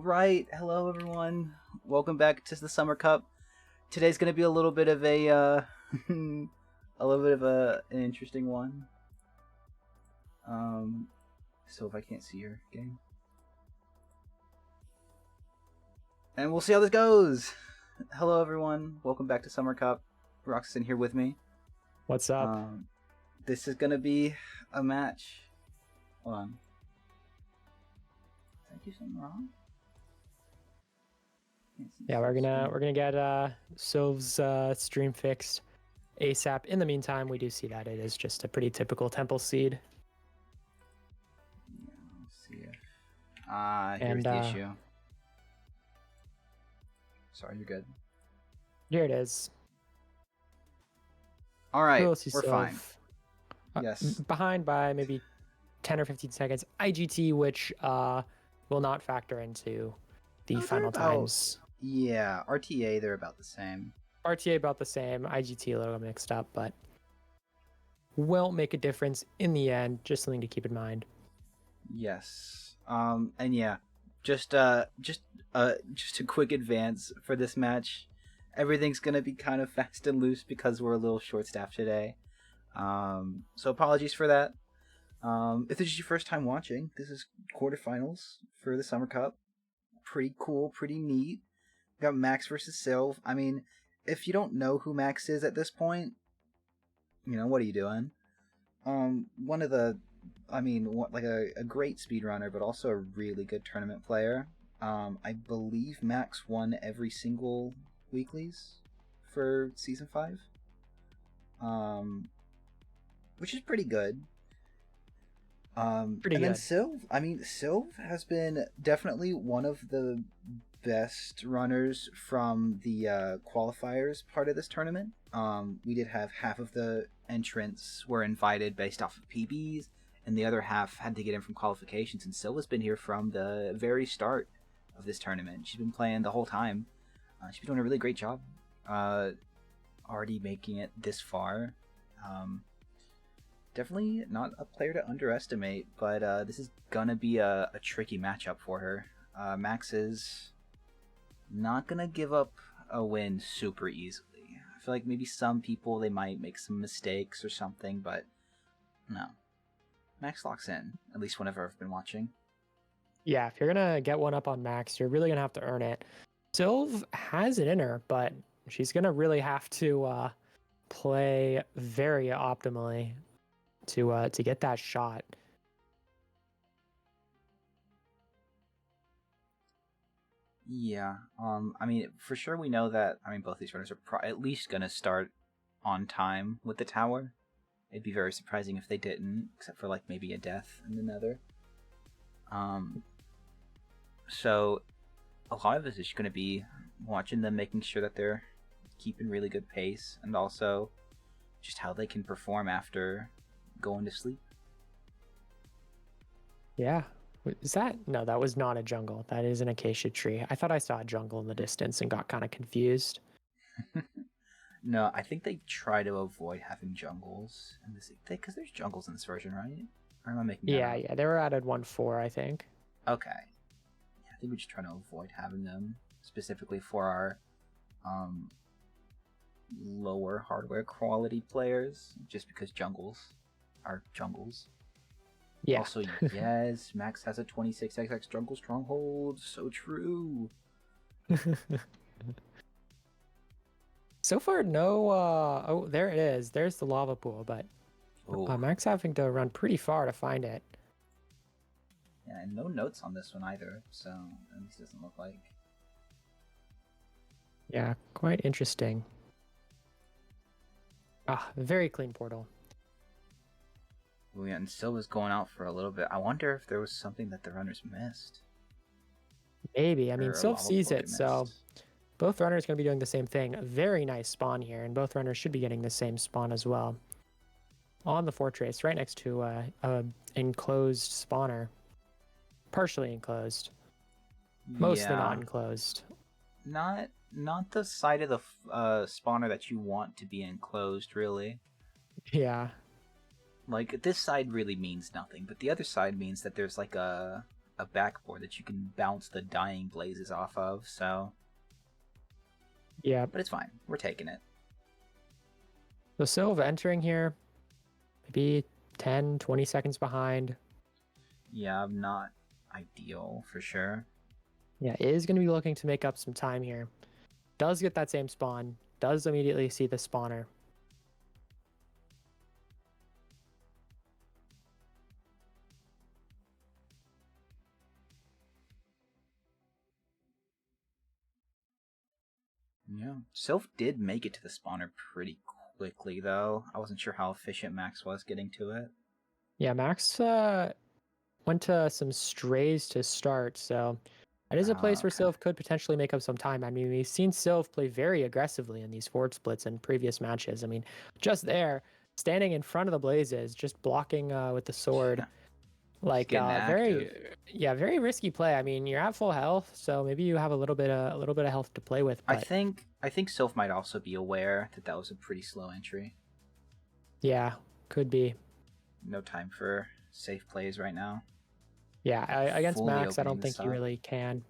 right, hello everyone. Welcome back to the Summer Cup. Today's gonna be a little bit of a, a little bit of an interesting one. So if I can't see your game, and we'll see how this goes. Hello everyone. Welcome back to Summer Cup. Roxanne here with me. What's up? This is gonna be a match. Hold on. Did I do something wrong? Yeah, we're gonna get Sylv's stream fixed ASAP. In the meantime, we do see that it is just a pretty typical Temple seed. Yeah, let's see it. Here's the issue. Sorry, you're good. Here it is. All right, we're fine. Yes. Behind by maybe 10 or 15 seconds. IGT, which will not factor into the final times. Yeah, RTA, they're about the same. RTA about the same. IGT a little mixed up, but will make a difference in the end. Just something to keep in mind. Yes. And yeah, just a quick advance for this match. Everything's gonna be kind of fast and loose because we're a little short-staffed today. So apologies for that. If this is your first time watching, this is quarterfinals for the Summer Cup. Pretty cool, pretty neat. Got Max versus Sylv. I mean, if you don't know who Max is at this point, you know, what are you doing? One of the, like a great speedrunner, but also a really good tournament player. I believe Max won every single weeklies for Season 5. Which is pretty good. Pretty good. Then Sylv has been definitely one of the best runners from the qualifiers part of this tournament. We did have half of the entrants were invited based off of PBs, and the other half had to get in from qualifications. And Sylv has been here from the very start of this tournament. She's been playing the whole time. She's been doing a really great job. Already making it this far. Definitely not a player to underestimate, but this is gonna be a tricky matchup for her. Max is not gonna give up a win super easily. I feel like maybe some people, they might make some mistakes or something, but no. Max locks in, at least whenever I've been watching. Yeah, if you're gonna get one up on Max, you're really gonna have to earn it. Sylv has it in her, but she's gonna really have to play very optimally to get that shot. Yeah, I mean, for sure we know that, both these runners are at least gonna start on time with the tower. It'd be very surprising if they didn't, except for, like, maybe a death in the nether. So, a lot of this is gonna be watching them, making sure that they're keeping really good pace, and also just how they can perform after going to sleep. Yeah. Is that? No, that was not a jungle. That is an acacia tree. I thought I saw a jungle in the distance and got kind of confused. No, I think they try to avoid having jungles in this, because there's jungles in this version, right? Or am I making that up? Yeah, they were added 1.4, I think. Okay. Yeah, I think we just try to avoid having them specifically for our lower hardware quality players, just because jungles are jungles. Yeah. Also, yes, Max has a 26xx jungle stronghold. So true. So far, no. Oh, there it is. There's the lava pool, but Max having to run pretty far to find it. Yeah, and no notes on this one either, so at least it doesn't look like. Yeah, quite interesting. Very clean portal. Oh, yeah, and Sylva's going out for a little bit. I wonder if there was something that the runners missed. Maybe. I mean, Sylv sees it, so both runners going to be doing the same thing. A very nice spawn here, and both runners should be getting the same spawn as well. On the fortress, right next to a enclosed spawner. Partially enclosed. Mostly not enclosed. Not the side of the spawner that you want to be enclosed, really. Yeah. Like, this side really means nothing, but the other side means that there's like a a backboard that you can bounce the dying blazes off of, so... Yeah. But it's fine. We're taking it. So Silva entering here, maybe 10, 20 seconds behind. Yeah, not ideal for sure. Yeah, is going to be looking to make up some time here. Does get that same spawn. Does immediately see the spawner. Yeah. Sylph did make it to the spawner pretty quickly, though. I wasn't sure how efficient Max was getting to it. Yeah, Max went to some strays to start, so that is a place where Sylph could potentially make up some time. I mean, we've seen Sylph play very aggressively in these forward splits in previous matches. I mean, just there, standing in front of the blazes, just blocking with the sword. Like very risky play. I mean, you're at full health, so maybe you have a little bit of health to play with. But I think Sylph might also be aware that that was a pretty slow entry. Yeah, could be. No time for safe plays right now. Yeah, against Max, I don't think you really can.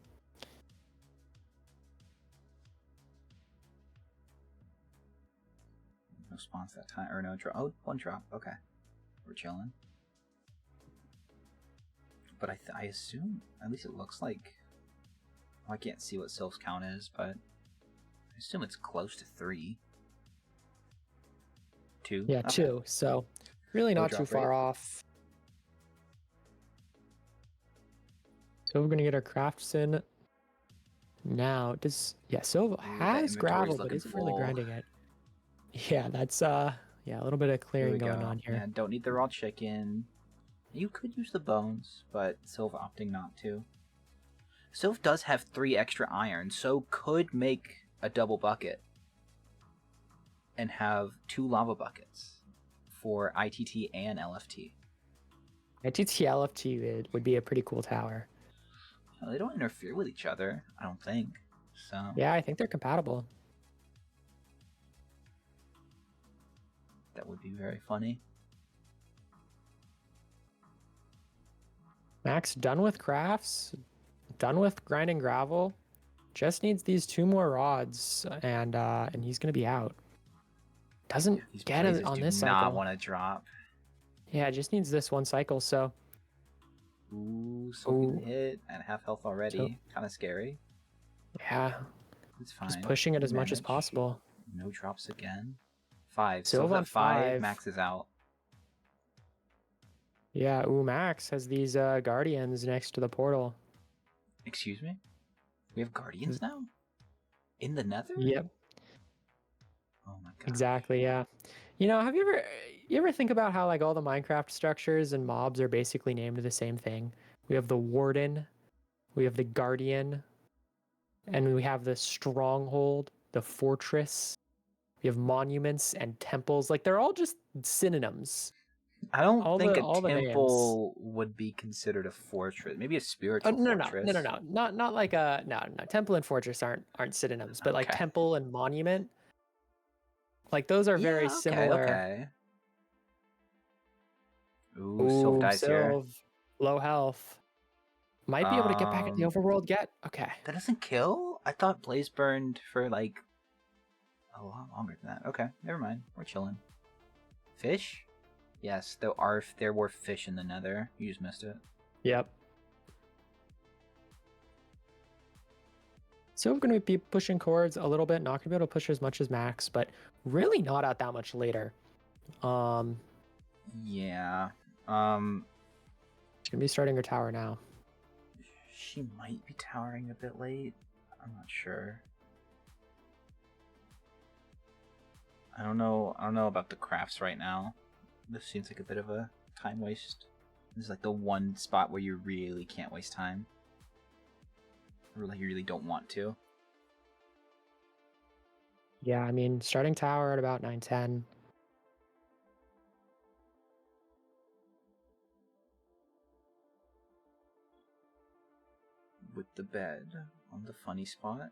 No spawns that time, or no drop. Oh, one drop. Okay, we're chilling. But I assume, at least it looks like... Well, I can't see what Sylph's count is, but I assume it's close to 3. 2? Yeah, okay. 2. So really not too far off. So we're going to get our crafts in now. Silva has gravel, but isn't really grinding it. Yeah, that's, a little bit of clearing going on here. Yeah, don't need the raw chicken. You could use the bones, but Sylph opting not to. Sylph does have 3 extra iron, so could make a double bucket and have 2 lava buckets for ITT and LFT. ITT LFT would be a pretty cool tower. Well, they don't interfere with each other, I don't think. So yeah, I think they're compatible. That would be very funny. Max done with crafts, done with grinding gravel, just needs these 2 more rods, and he's gonna be out. Doesn't get it on this cycle. Not want to drop. Yeah, just needs this one cycle. So. Ooh, so hit at half health already. Kind of scary. Yeah. It's fine. Just pushing it as much as possible. No drops again. 5. Silva on 5. Max is out. Yeah, Max has these guardians next to the portal. Excuse me? We have guardians now? In the nether? Yep. Oh my god. Exactly, yeah. You know, have you ever think about how like all the Minecraft structures and mobs are basically named the same thing? We have the Warden, we have the Guardian, and we have the Stronghold, the Fortress. We have monuments and temples. Like they're all just synonyms. I don't think a temple would be considered a fortress. Maybe a spiritual fortress. No. Not like a no. Temple and fortress aren't synonyms, but like temple and monument. Like those are very similar. Okay. Ooh, Sylph dies here. Low health. Might be able to get back in the overworld yet. Okay. That doesn't kill? I thought Blaze burned for like a lot longer than that. Okay, never mind. We're chilling. Fish? Yes, there were fish in the nether. You just missed it. Yep. So we're going to be pushing cords a little bit. Not going to be able to push as much as Max, but really not out that much later. Yeah. She's going to be starting her tower now. She might be towering a bit late. I'm not sure. I don't know about the crafts right now. This seems like a bit of a time waste. This is like the one spot where you really can't waste time. Or like you really don't want to. Yeah, I mean, starting tower at about 9:10. With the bed on the funny spot.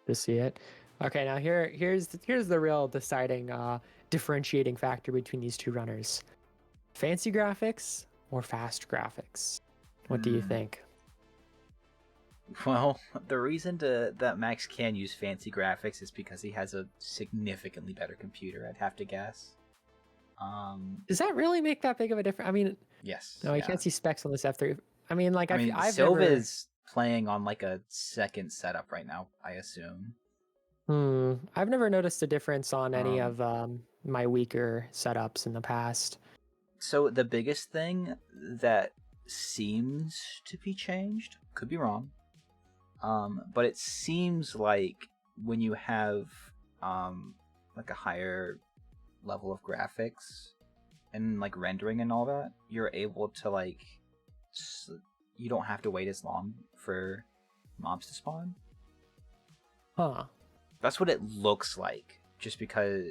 To see it. Okay, now here's the real deciding differentiating factor between these two runners. Fancy graphics or fast graphics? What do you think? Well, the reason that Max can use fancy graphics is because he has a significantly better computer, I'd have to guess. Does that really make that big of a difference? I mean, yes. no, you can't see specs on this F3. I mean, like, I've Silva never... is playing on like a second setup right now, I assume. I've never noticed a difference on any of my weaker setups in the past. So the biggest thing that seems to be changed, could be wrong, but it seems like when you have like a higher level of graphics and like rendering and all that, you're able to like you don't have to wait as long for mobs to spawn. Huh. That's what it looks like, just because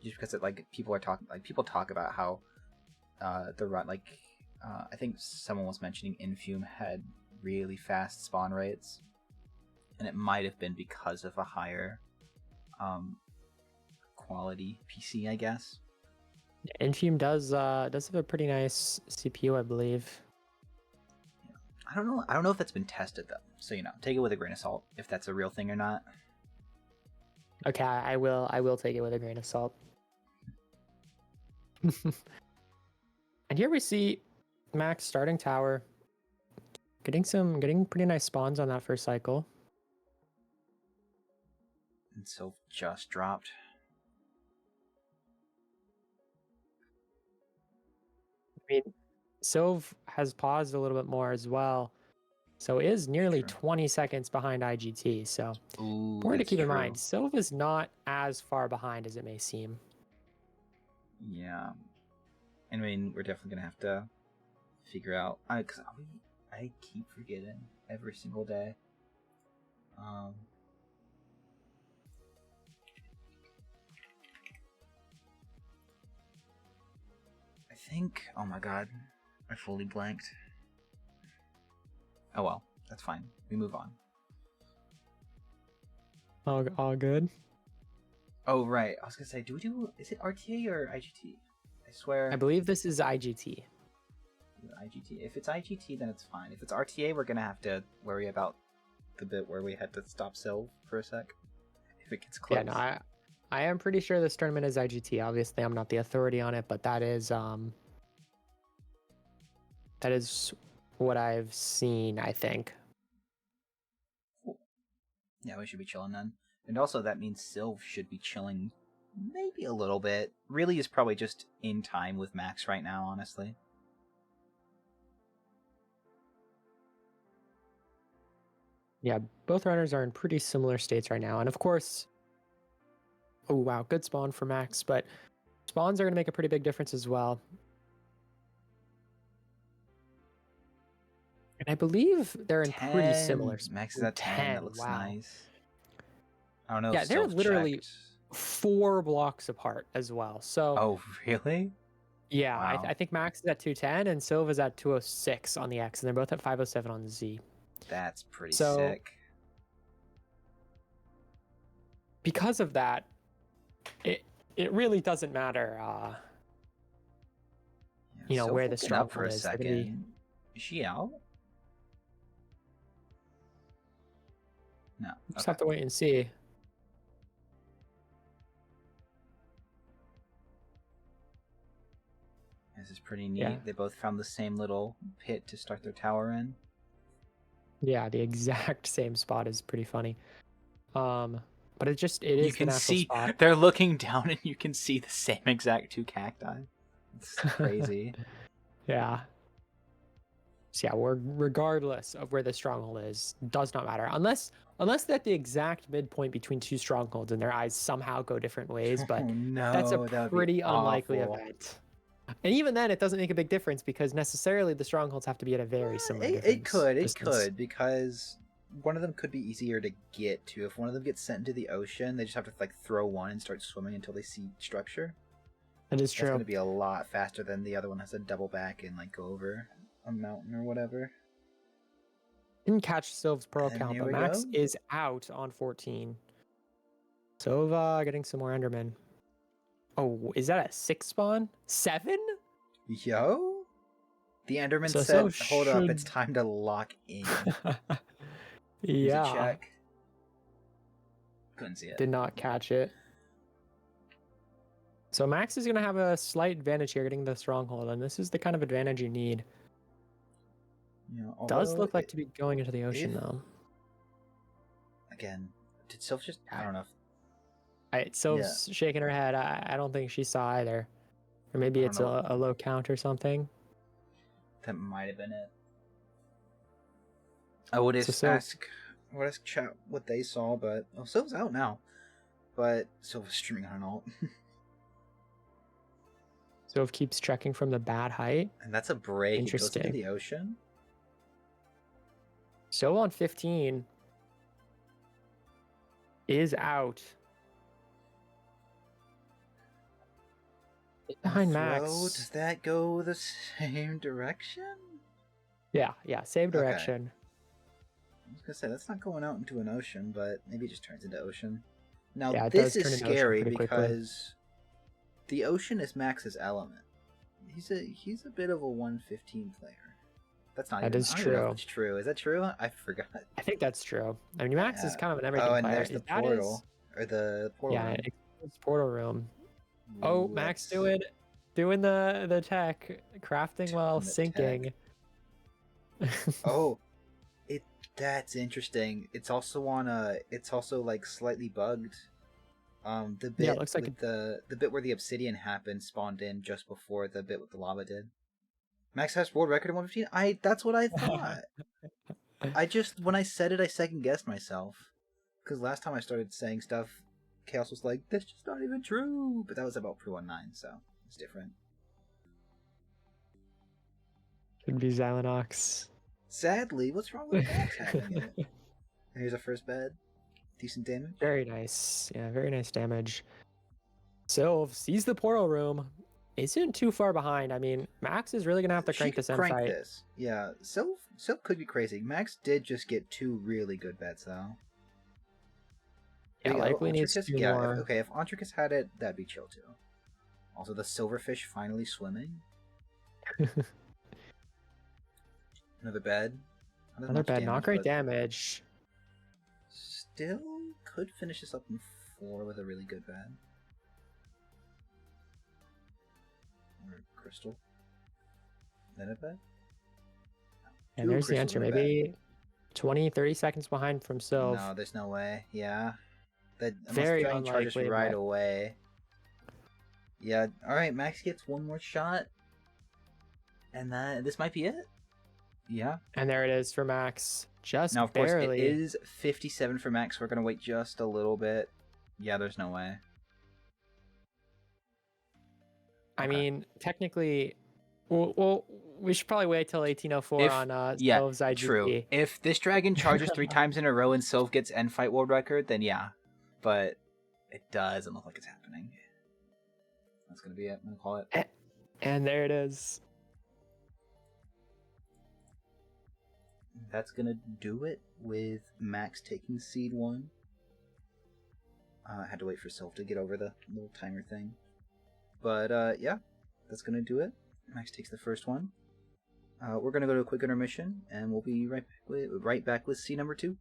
it, like people talk about how the run, like I think someone was mentioning Infume had really fast spawn rates, and it might have been because of a higher quality PC, I guess. Infume does have a pretty nice CPU, I believe. Yeah. I don't know if that's been tested though, so take it with a grain of salt if that's a real thing or not. Okay, I will take it with a grain of salt. And here we see Max starting tower, getting pretty nice spawns on that first cycle. And so just dropped. I mean, Sylv has paused a little bit more as well, so is nearly 20 seconds behind IGT. So important to keep in mind, Sylv is not as far behind as it may seem. Yeah, I mean, we're definitely gonna have to figure out, because I keep forgetting every single day. I think, oh my god, I fully blanked. Oh well, that's fine. We move on. All good. Oh right, I was gonna say, is it RTA or IGT? I swear. I believe this is IGT. IGT. If it's IGT, then it's fine. If it's RTA, we're gonna have to worry about the bit where we had to stop Sylv for a sec. If it gets close. Yeah, no, I am pretty sure this tournament is IGT. Obviously, I'm not the authority on it, but that is what I've seen, I think. Cool. Yeah, we should be chilling then. And also that means Sylv should be chilling maybe a little bit. Really is probably just in time with Max right now, honestly. Yeah, both runners are in pretty similar states right now. And of course, oh wow, good spawn for Max, but spawns are going to make a pretty big difference as well. And I believe they're in 10. pretty similar. Max is at 10. That looks nice. I don't know. Yeah, if they're literally checked. 4 blocks apart as well. So. Oh, really? Yeah, wow. I think Max is at 210 and Sylv is at 206 on the X, and they're both at 507 on the Z. That's pretty sick. Because of that, it really doesn't matter. Yeah, where the stronghold is. Is she out? No. Just have to wait and see. This is pretty neat. Yeah. They both found the same little pit to start their tower in. Yeah, the exact same spot is pretty funny. But it is the natural spot. They're looking down and you can see the same exact 2 cacti. It's crazy. Yeah. So yeah, regardless of where the stronghold is, does not matter. Unless they're at the exact midpoint between 2 strongholds and their eyes somehow go different ways, but that's a pretty unlikely event. And even then, it doesn't make a big difference because necessarily the strongholds have to be at a very similar distance. It could, because one of them could be easier to get to. If one of them gets sent into the ocean, they just have to like throw one and start swimming until they see structure. That is true. It's going to be a lot faster than the other one has to double back and like go over a mountain or whatever. Didn't catch Sylv's pearl count, but Max is out on 14. Sylva getting some more Enderman. Oh, is that a 6 spawn? 7? Yo? The Enderman So said, Sylph hold up, it's should... time to lock in. Use a Yeah, check. Couldn't see it. did not catch it. So Max is going to have a slight advantage here getting the stronghold, and this is the kind of advantage you need. You know, Does look like to be going into the ocean, though. Again, did Sylph just... I don't know. Sylph's shaking her head. I don't think she saw either. Or maybe it's a low count or something. That might have been it. I would ask chat what they saw, but Sylph's out now. But Sylph's streaming on an alt. Sylph keeps checking from the bad height. And that's a break. Interesting. It goes into the ocean. So on 15 is out. Behind Max. Does that go the same direction? Yeah, same direction. Okay. I was gonna say that's not going out into an ocean, but maybe it just turns into ocean. Now this is scary because the ocean is Max's element. He's a bit of a 115 player. That's not even. That is true. It's true. Is that true? I forgot. I think that's true. I mean, Max is kind of an everything player. Oh, and there's the portal or the portal. Yeah, it's portal room. Oh, Max doing the tech, crafting while sinking. Oh, that's interesting. It's also on it's also like slightly bugged. The bit it looks like the bit where the obsidian happened spawned in just before the bit with the lava did. Max has world record of 115. That's what I thought. When I said it, I second guessed myself because last time I started saying stuff, Chaos was like, "That's just not even true." But that was about pre-19, so it's different. Could be Xylinox. Sadly, what's wrong with Max having it? Here's a first bed. Decent damage. Very nice. Yeah, very nice damage. Sylph sees the portal room. Isn't too far behind. I mean, Max is really going to have to crank this end fight. Yeah, Sylph could be crazy. Max did just get 2 really good bets, though. Yeah, likely needs 2 more. Okay, if Ontricus had it, that'd be chill, too. Also, the silverfish finally swimming. Another bed. Another bed. Not great damage. Still could finish this up in 4 with a really good bed. Or crystal. Then a bed? And there's the answer. Maybe 20-30 seconds behind from Sylph. No, there's no way. Yeah. Very unlikely. Charges right away. Yeah. Alright, Max gets 1 more shot. And this might be it. Yeah. And there it is for Max. Just now, of barely. course, it is 57 for Max. We're going to wait just a little bit. Yeah, there's no way. I mean, technically, well, we should probably wait till 1804 on Sylph's IGP. True. If this dragon charges 3 times in a row and Sylph gets end fight world record, then yeah. But it doesn't look like it's happening. That's going to be it. I'm going to call it. And there it is. That's going to do it with Max taking seed 1. I had to wait for Sylph to get over the little timer thing. But yeah, that's going to do it. Max takes the first one. We're going to go to a quick intermission, and we'll be right back with seed number 2.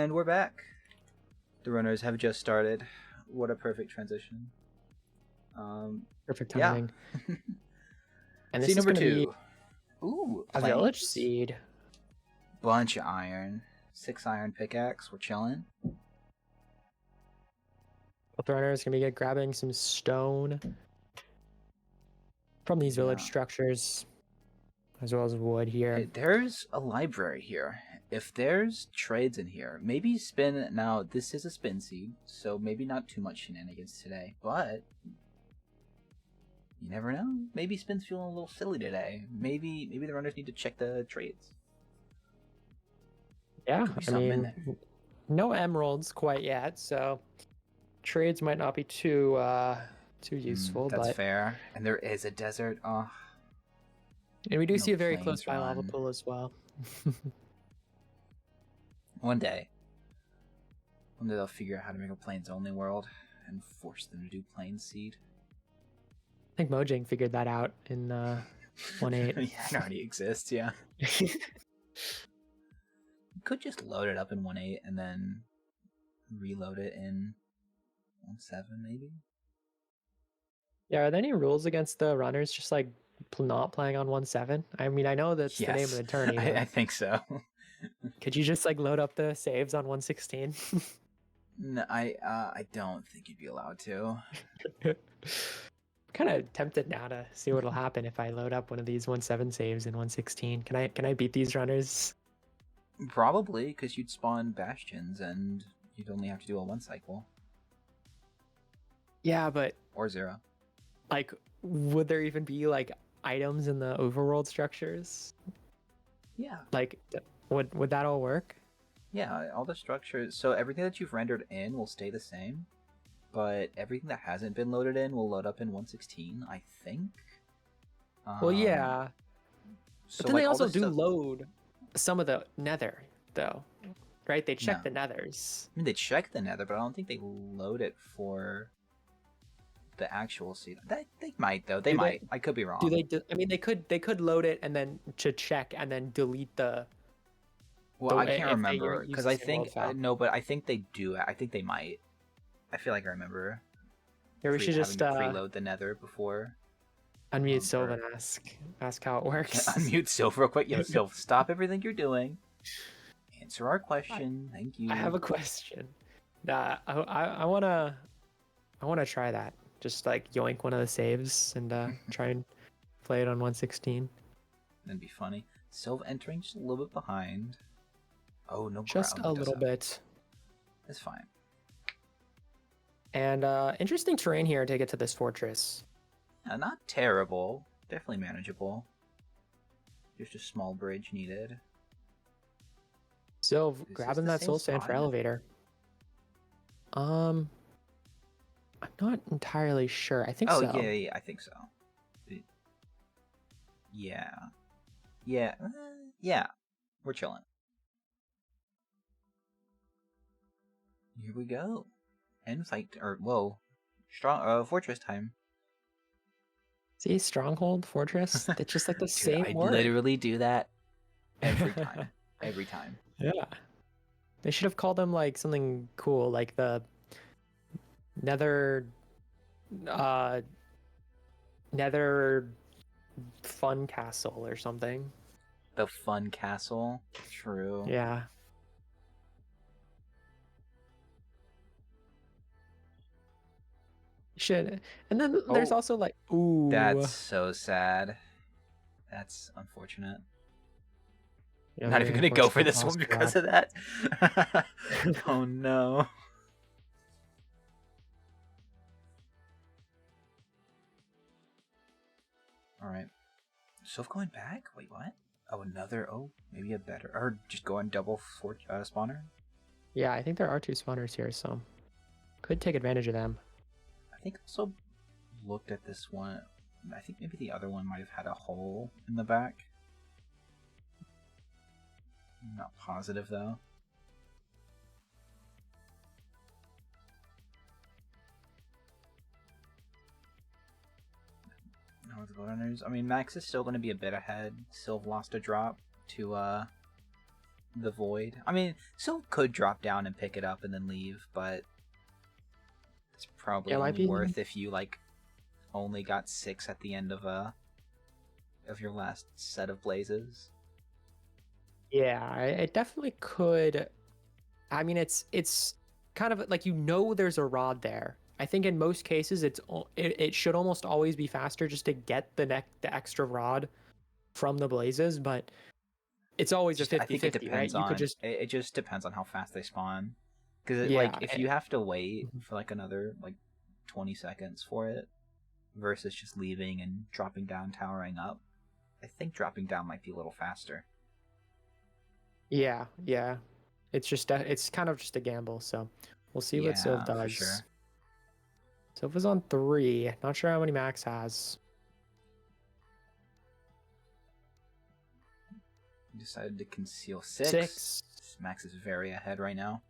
And we're back. The runners have just started. What a perfect transition. Perfect timing. Yeah. And this Seed is number going to be 2. Ooh, a village seed. Bunch of iron. 6 iron pickaxe. We're chilling. Both runners going to be grabbing some stone from these village structures, as well as wood here. Hey, there's a library here. If there's trades in here, maybe spin. Now, this is a spin seed, so maybe not too much shenanigans today, but you never know. Maybe spin's feeling a little silly today. Maybe the runners need to check the trades. Yeah, I mean, no emeralds quite yet, so trades might not be too useful. That's but fair. And there is a desert. Oh. And we do see a very close by lava pool as well. One day they'll figure out how to make a plains only world and force them to do plains seed. I think Mojang figured that out in 1.8. Yeah, it already exists, yeah. You could just load it up in 1.8 and then reload it in 1.7 maybe. Yeah, are there any rules against the runners just like not playing on 1.7? I mean, I know that's the name of the tourney. I think so. Could you just like load up the saves on 1.16? No, I don't think you'd be allowed to. Kind of tempted now to see what'll happen if I load up one of these 1.7 saves in 1.16. Can I beat these runners? Probably, because you'd spawn bastions and you'd only have to do a 1 cycle. Yeah, but or 0. Like, would there even be like items in the overworld structures? Yeah. Like, would that all work? Yeah, all the structures. So everything that you've rendered in will stay the same, but everything that hasn't been loaded in will load up in 1.16, I think. Well, yeah. So but then they also do load some of the nether, though, right? They check the nethers. I mean, they check the nether, but I don't think they load it for the actual seed. They might, though. They might. I could be wrong. Do they? I mean, they could load it and then to check and then delete the. Well, I can't remember because I think no, but I think they do. I think they might. I feel like I remember. Yeah, we should just preload the nether before. Unmute Sylv and ask how it works. Unmute Sylv real quick. Yo, Sylv, stop everything you're doing. Answer our question. Thank you. I have a question. I wanna try that. Just like yoink one of the saves and try and play it on 1.16. That'd be funny. Sylv entering just a little bit behind. Oh no! Just a little bit. It's fine. And interesting terrain here to get to this fortress. Yeah, not terrible. Definitely manageable. Just a small bridge needed. So grabbing that soul sand for elevator. I'm not entirely sure. I think so. Oh yeah, I think so. Yeah. We're chilling. Here we go. End fight, or whoa, strong fortress time. See, stronghold, fortress. It's just like the same word. I literally do that every time. Every time. Yeah. They should have called them like something cool, like the Nether Fun Castle or something. The Fun Castle. True. Yeah. Should. And then there's also like, ooh. That's so sad. That's unfortunate. Yeah, I'm not even gonna go for this one because of that. Oh no. Alright. Sylv going back? Wait, what? Oh, another. Oh, maybe a better. Or just going double spawner? Yeah, I think there are 2 spawners here, so could take advantage of them. I think also looked at this one. I think maybe the other one might have had a hole in the back. I'm not positive though. No, the runners. I mean, Max is still going to be a bit ahead. Sylv lost a drop to the void. I mean, Sylv could drop down and pick it up and then leave, but it's probably Yeah, it might only be. worth if you like only got 6 at the end of your last set of blazes. Yeah, it definitely could. I mean, it's kind of like there's a rod there. I think in most cases it should almost always be faster just to get the extra rod from the blazes, but it's always a 50-50, I think it right? depends You could on just it. Just depends on how fast they spawn. Because like yeah, if you have to wait Mhm. for like another like 20 seconds for it versus just leaving and dropping down, towering up, I think dropping down might be a little faster. Yeah. It's kind of just a gamble, so we'll see what Sylv Yeah, for does. sure. Sylv is on 3. Not sure how many Max has. He decided to conceal 6. 6 Max is very ahead right now.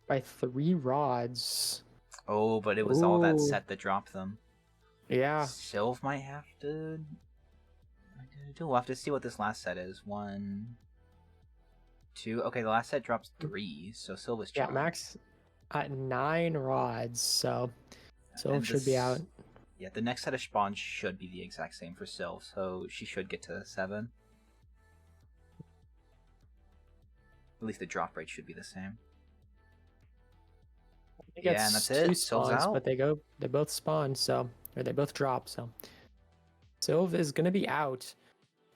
by 3 rods. Oh, but it was all that set that dropped them. Yeah. Sylv might have to. We'll have to see what this last set is. 1, 2. Okay, the last set drops 3, so Sylv is chilling. Yeah, Max at 9 rods, so Sylv should be out. Yeah, the next set of spawns should be the exact same for Sylv, so she should get to 7. At least the drop rate should be the same. Yeah, and that's it. 2 Sylv's spawns, out. but they both spawn, or they both drop, so Sylv is gonna be out.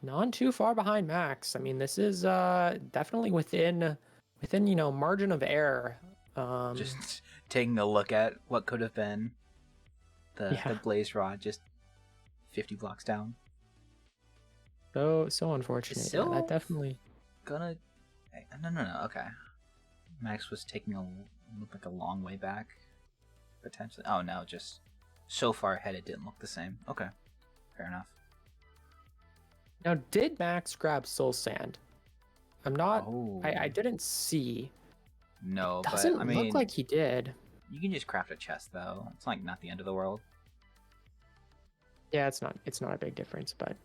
Not too far behind Max. I mean, this is definitely within margin of error. Just taking a look at what could have been the blaze rod just 50 blocks down. So unfortunate. Yeah, that definitely gonna no. Okay, Max was taking looked like a long way back, potentially. Oh no, just so far ahead it didn't look the same. Okay, fair enough. Now, did Max grab Soul Sand? I'm not. Oh. I didn't see. No, it doesn't but I mean, look like he did. You can just craft a chest though. It's like not the end of the world. Yeah, it's not a big difference, but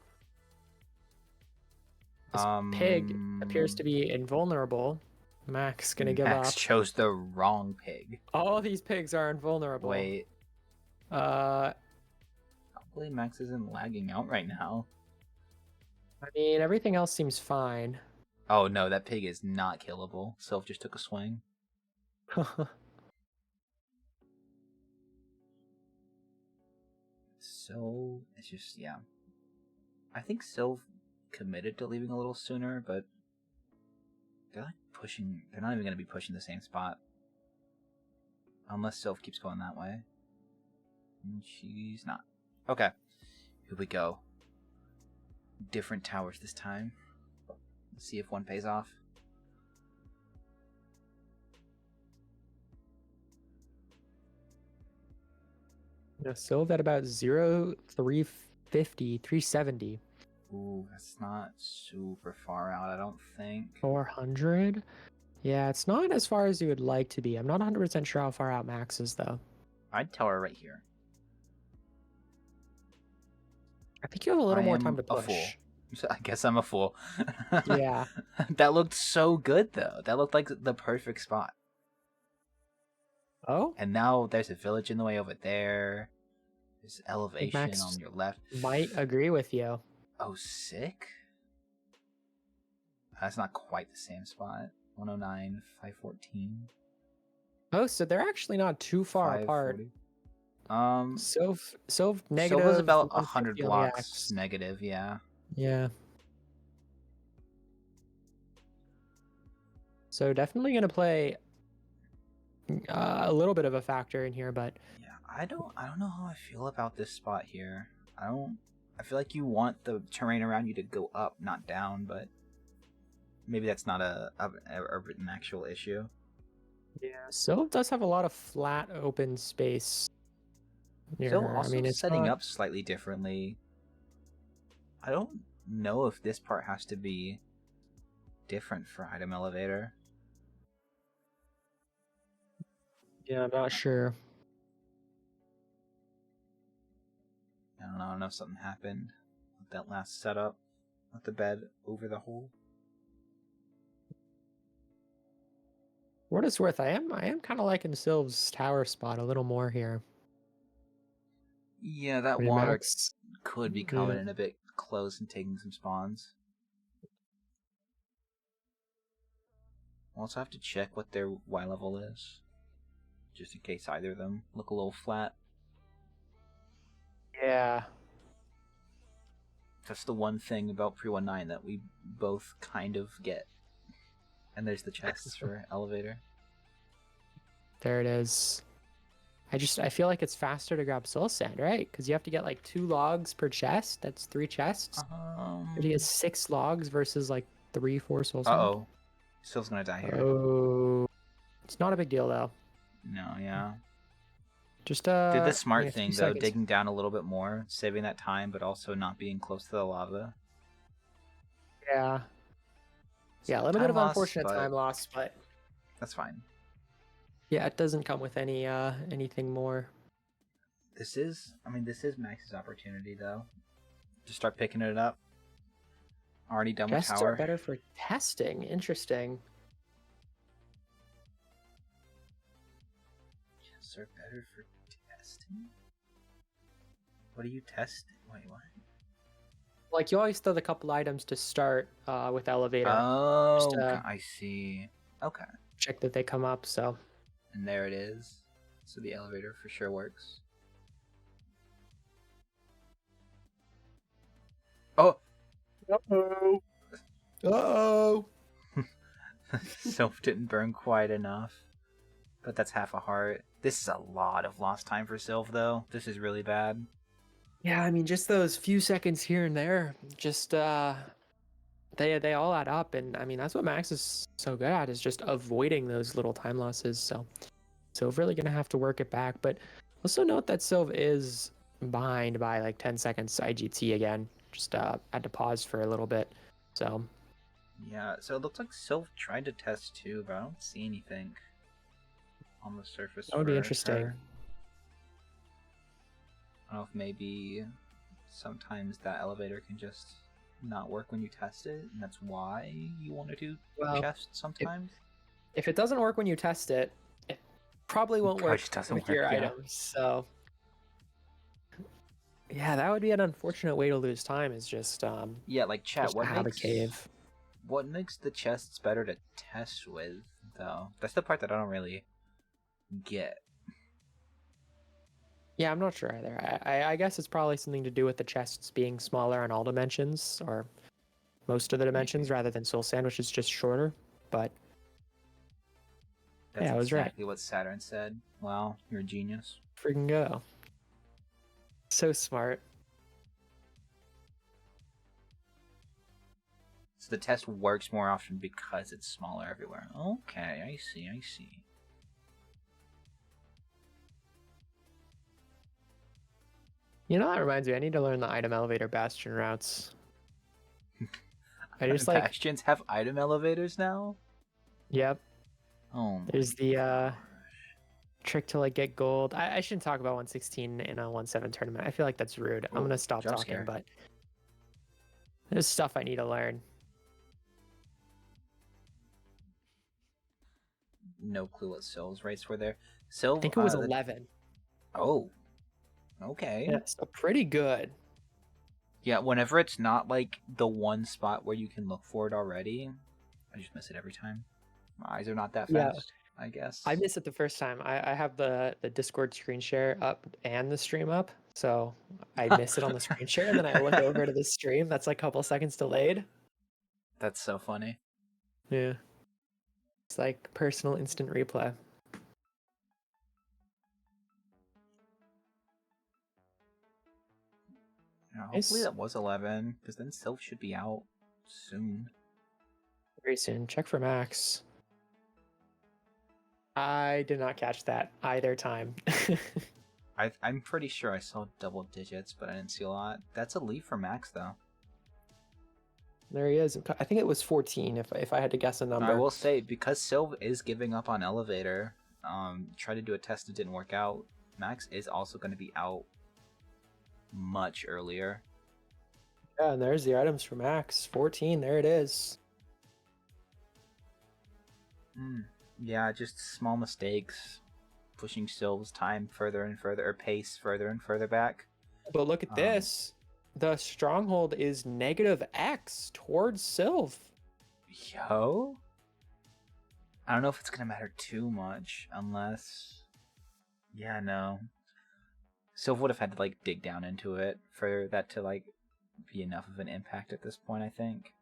this pig appears to be invulnerable. Max gonna give up. Max chose the wrong pig. All these pigs are invulnerable. Wait. Hopefully Max isn't lagging out right now. I mean, everything else seems fine. Oh no, that pig is not killable. Sylv just took a swing. So it's just I think Sylv committed to leaving a little sooner, but they're like pushing. They're not even going to be pushing the same spot unless Sylv keeps going that way. And she's not. Okay, here we go. Different towers this time. Let's see if one pays off. Yeah, Sylv at about 350, 370. Ooh, that's not super far out, I don't think. 400? Yeah, it's not as far as you would like to be. I'm not 100% sure how far out Max is, though. I'd tell her right here. I think you have a little more time to push. A fool. I guess I'm a fool. Yeah. That looked so good, though. That looked like the perfect spot. Oh? And now there's a village in the way over there. There's elevation on your left. Might agree with you. Oh, sick. That's not quite the same spot. 109, 514. Oh, so they're actually not too far apart. Sylv negative. Sylva's about 100 blocks negative, yeah. Yeah. So definitely gonna play a little bit of a factor in here, but yeah, I don't know how I feel about this spot here. I feel like you want the terrain around you to go up, not down, but maybe that's not a written actual issue. Yeah, Sylv does have a lot of flat open space. So also it's setting up slightly differently. I don't know if this part has to be different for item elevator. Yeah, I'm not sure. I don't know if something happened with that last setup with the bed over the hole. what it's worth, I am kind of liking Sylv's tower spot a little more here. Yeah, that Pretty water max. could be coming in a bit close and taking some spawns. We'll also have to check what their Y level is, just in case either of them look a little flat. Yeah. That's the one thing about Pre-19 that we both kind of get. And there's the chests for elevator. There it is. I feel like it's faster to grab soul sand, right? Because you have to get like 2 logs per chest. That's 3 chests. You get 6 logs versus like 3, 4 soul sand. Uh-oh. Sylv's gonna die here. Oh. It's not a big deal though. No, yeah. Just Did the smart thing though, seconds. digging down a little bit more, saving that time, but also not being close to the lava. Yeah. So yeah, a little bit of loss, unfortunate time loss, but that's fine. Yeah, it doesn't come with any anything more. This is Max's opportunity though, to start picking it up. Already done with Chests tower. are better for testing. Interesting. Chests are better for testing. What are you testing? Wait, what? Like you always throw the couple items to start with elevator. Oh, I see. Okay. Check that they come up. So. And there it is. So the elevator for sure works. Oh. Uh-oh. Uh-oh. Sylph didn't burn quite enough. But that's half a heart. This is a lot of lost time for Sylph, though. This is really bad. Yeah, I mean, just those few seconds here and there, just they all add up, and I mean that's what Max is so good at, is just avoiding those little time losses. So really gonna have to work it back. But also note that Sylv is behind by like 10 seconds IGT again. Just had to pause for a little bit. So yeah, so it looks like Sylph tried to test too, but I don't see anything on the surface. That would be interesting. Her. I don't know if maybe sometimes that elevator can just not work when you test it, and that's why you want to do chests sometimes. If it doesn't work when you test it, it probably won't work with your items. So yeah, that would be an unfortunate way to lose time. Is just yeah, like chat. What makes the chests better to test with, though? That's the part that I don't really get. Yeah, I'm not sure either. I guess it's probably something to do with the chests being smaller on all dimensions, or most of the dimensions, rather than soul sand, which is just shorter. But that's exactly what Saturn said. Wow, you're a genius. Freaking go. So smart. So the test works more often because it's smaller everywhere. Okay, I see. You know, that reminds me, I need to learn the item elevator bastion routes. Bastions have item elevators now? Yep. Oh. There's the trick to like get gold. I shouldn't talk about 116 in a 1-7 tournament. I feel like that's rude. I'm gonna stop talking, but there's stuff I need to learn. No clue what Sylv's rates were there. Sylv, I think it was 11. Oh. Okay. Yeah, so pretty good. Yeah, whenever it's not like the one spot where you can look for it already, I just miss it every time. My eyes are not that fast, I guess. I missed it the first time. I have the Discord screen share up and the stream up, so I miss it on the screen share, and then I look over to the stream. That's like a couple seconds delayed. That's so funny. Yeah. It's like personal instant replay. Hopefully that was 11, because then Sylph should be out soon. Very soon. Check for Max. I did not catch that either time. I'm pretty sure I saw double digits, but I didn't see a lot. That's a lead for Max, though. There he is. I think it was 14, if I had to guess a number. I will say, because Sylv is giving up on elevator, tried to do a test that didn't work out, Max is also going to be out much earlier. Yeah, and there's the items for Max. 14, there it is. Yeah, just small mistakes, pushing Sylv's time further and further, or pace further and further back. But look at this. The stronghold is -X towards Sylv. Yo? I don't know if it's going to matter too much, unless... Yeah, no. Sylv would have had to, like, dig down into it for that to, like, be enough of an impact at this point, I think.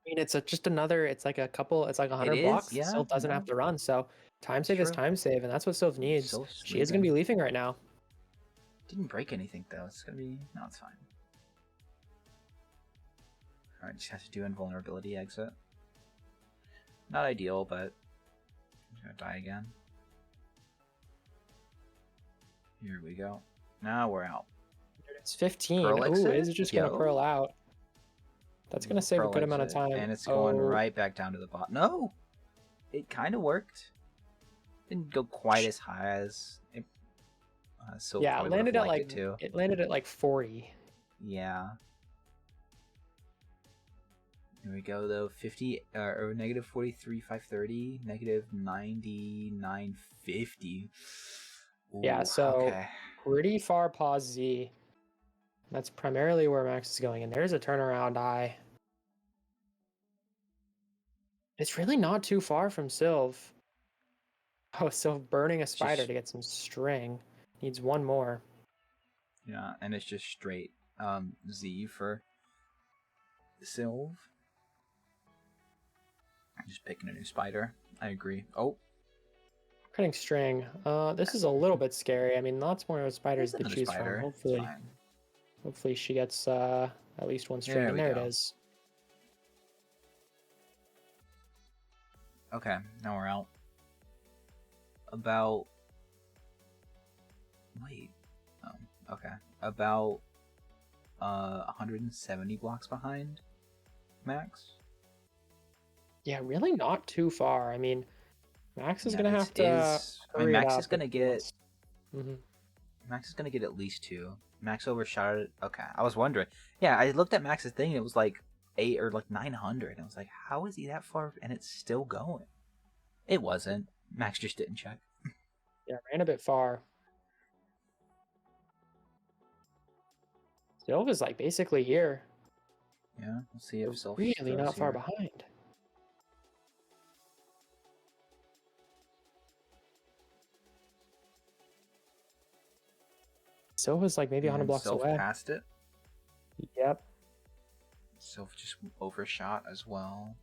I mean, it's just another, it's like a couple, it's like 100 blocks. Yeah, Sylv doesn't have to run, so time save is time save, and that's what Sylv needs. Sylv's She is going to be leaving right now. Didn't break anything, though. It's going to be... No, it's fine. Alright, just have to do invulnerability exit. Not ideal, but... I'm going to die again. Here we go. Now we're out. It's 15. Pearl Ooh, exit? is it just going to pearl out? That's going to save a good amount of time. And it's going right back down to the bottom. No! It kind of worked. Didn't go quite as high as... yeah, it landed at like... It landed at like 40. Yeah. Here we go, though. 50... or negative 43, 530. Negative 99, 50. Ooh, yeah, so... Okay. Pretty far pause Z. That's primarily where Max is going, and there's a turnaround eye. It's really not too far from Sylv. Oh, Sylv burning a spider to get some string. Needs one more. Yeah, and it's just straight Z for Sylv. Just picking a new spider. I agree. Oh. Cutting string. This is a little bit scary. I mean, lots more spiders to choose from. Hopefully she gets at least one string. And there it is. Okay, now we're out. About... Wait. Oh, okay. About 170 blocks behind Max. Yeah, really not too far. I mean, Max is gonna have to. Max is gonna get. Max is gonna get at least 2. Max overshot it. Okay, I was wondering. Yeah, I looked at Max's thing. And it was like 8 or like 900. And I was like, how is he that far? And it's still going. It wasn't. Max just didn't check. Yeah, ran a bit far. Sylv is like basically here. Yeah, we'll see if Sylv really not far behind. Sylv is like maybe 100 blocks away. Sylv passed it. Yep. Sylv just overshot as well.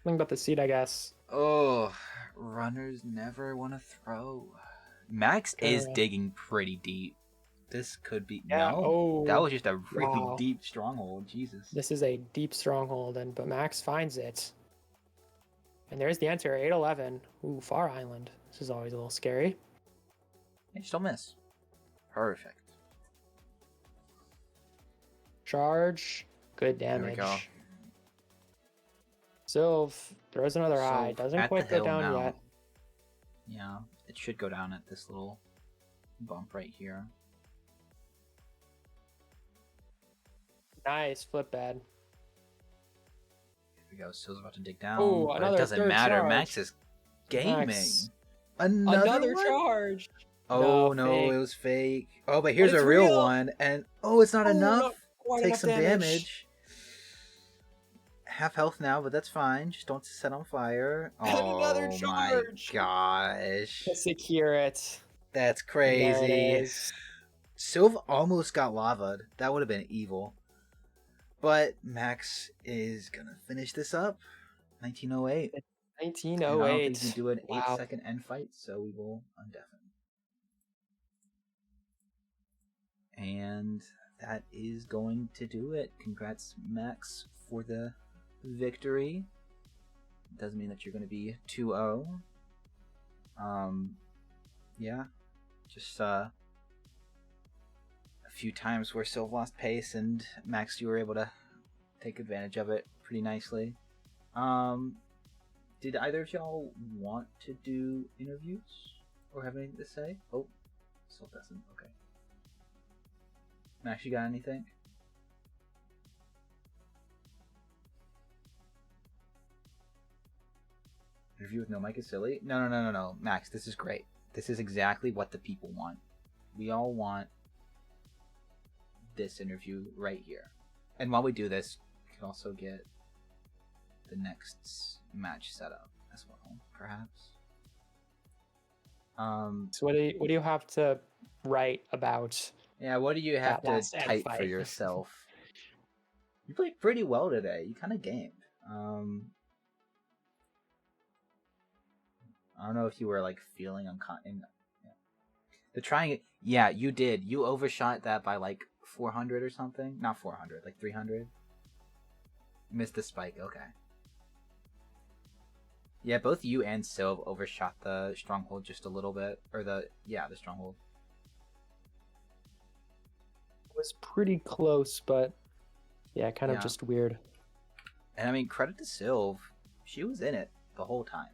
Something about the seed, I guess. Oh, runners never want to throw. Max is digging pretty deep. This could be... Yeah. No, oh, that was just a really deep stronghold. Jesus. This is a deep stronghold, but Max finds it. And there's the answer, 811. Ooh, Far Island. This is always a little scary. You still miss. Perfect. Charge. Good damage. There we go. Sylv throws another eye. Doesn't quite go down now. yet. Yeah, it should go down at this little bump right here. Nice flip bed. Here we go. Sylv's about to dig down. Oh, it doesn't matter. Charge. Max is gaming. Max. Another charge. Oh no, it was fake. Oh, but here's a real one, and it's not enough. Take some damage. Half health now, but that's fine. Just don't set on fire. Oh, another charge. My gosh. Secure it. That's crazy. Sylv almost got lavaed. That would have been evil. But Max is going to finish this up. 1908. 1908. And I don't think he can do an 8-second end fight, so we will undeafen. And that is going to do it. Congrats, Max, for the victory. Doesn't mean that you're going to be 2-0. Yeah, just a few times where Sylv lost pace, and Max, you were able to take advantage of it pretty nicely. Did either of y'all want to do interviews or have anything to say? Oh, Sylv doesn't. Okay. Max, you got anything? Interview with no mic is silly. No, Max, this is great. This is exactly what the people want. We all want this interview right here. And while we do this, we can also get the next match set up as well, perhaps. So what do you have to write about? Yeah, what do you have to type for yourself? You played pretty well today. You kind of gamed. I don't know if you were like feeling the trying. Yeah, you did. You overshot that by like 400 or something. Not 400, like 300. Missed the spike. Okay. Yeah, both you and Sylv overshot the stronghold just a little bit, or the stronghold. It was pretty close, but yeah, kind of just weird. And I mean, credit to Sylv, she was in it the whole time.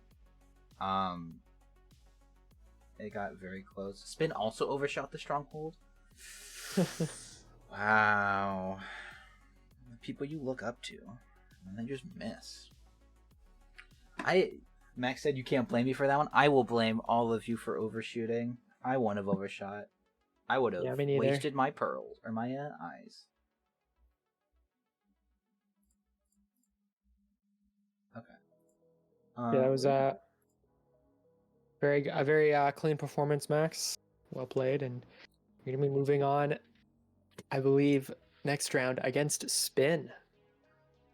It got very close. Spin also overshot the stronghold. Wow, the people you look up to, and they just miss. Max said you can't blame me for that one. I will blame all of you for overshooting. I wouldn't have overshot. I would have wasted my pearls or my eyes. Okay. Yeah, that was a very clean performance, Max. Well played, and you're gonna be moving on, I believe, next round against Spin.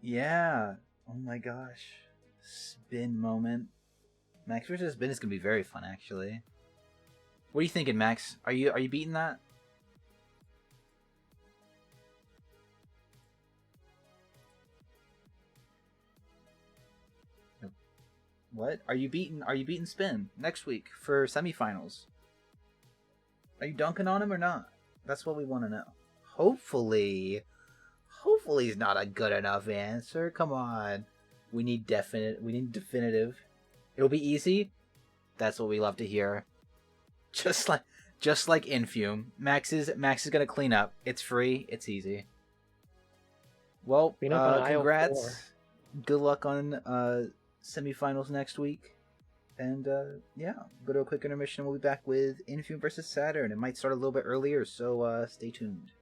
Yeah. Oh my gosh. Spin moment. Max versus Spin is gonna be very fun, actually. What are you thinking, Max? Are you beating that? What? Are you beating Spin next week for semifinals? Are you dunking on him or not? That's what we want to know. Hopefully he's not a good enough answer. Come on. We need definitive. It'll be easy. That's what we love to hear. Just like Infume. Max is gonna clean up. It's free. It's easy. Well, congrats. Good luck on semifinals next week. And yeah, go to a quick intermission. We'll be back with Infume versus Saturn. It might start a little bit earlier, so stay tuned.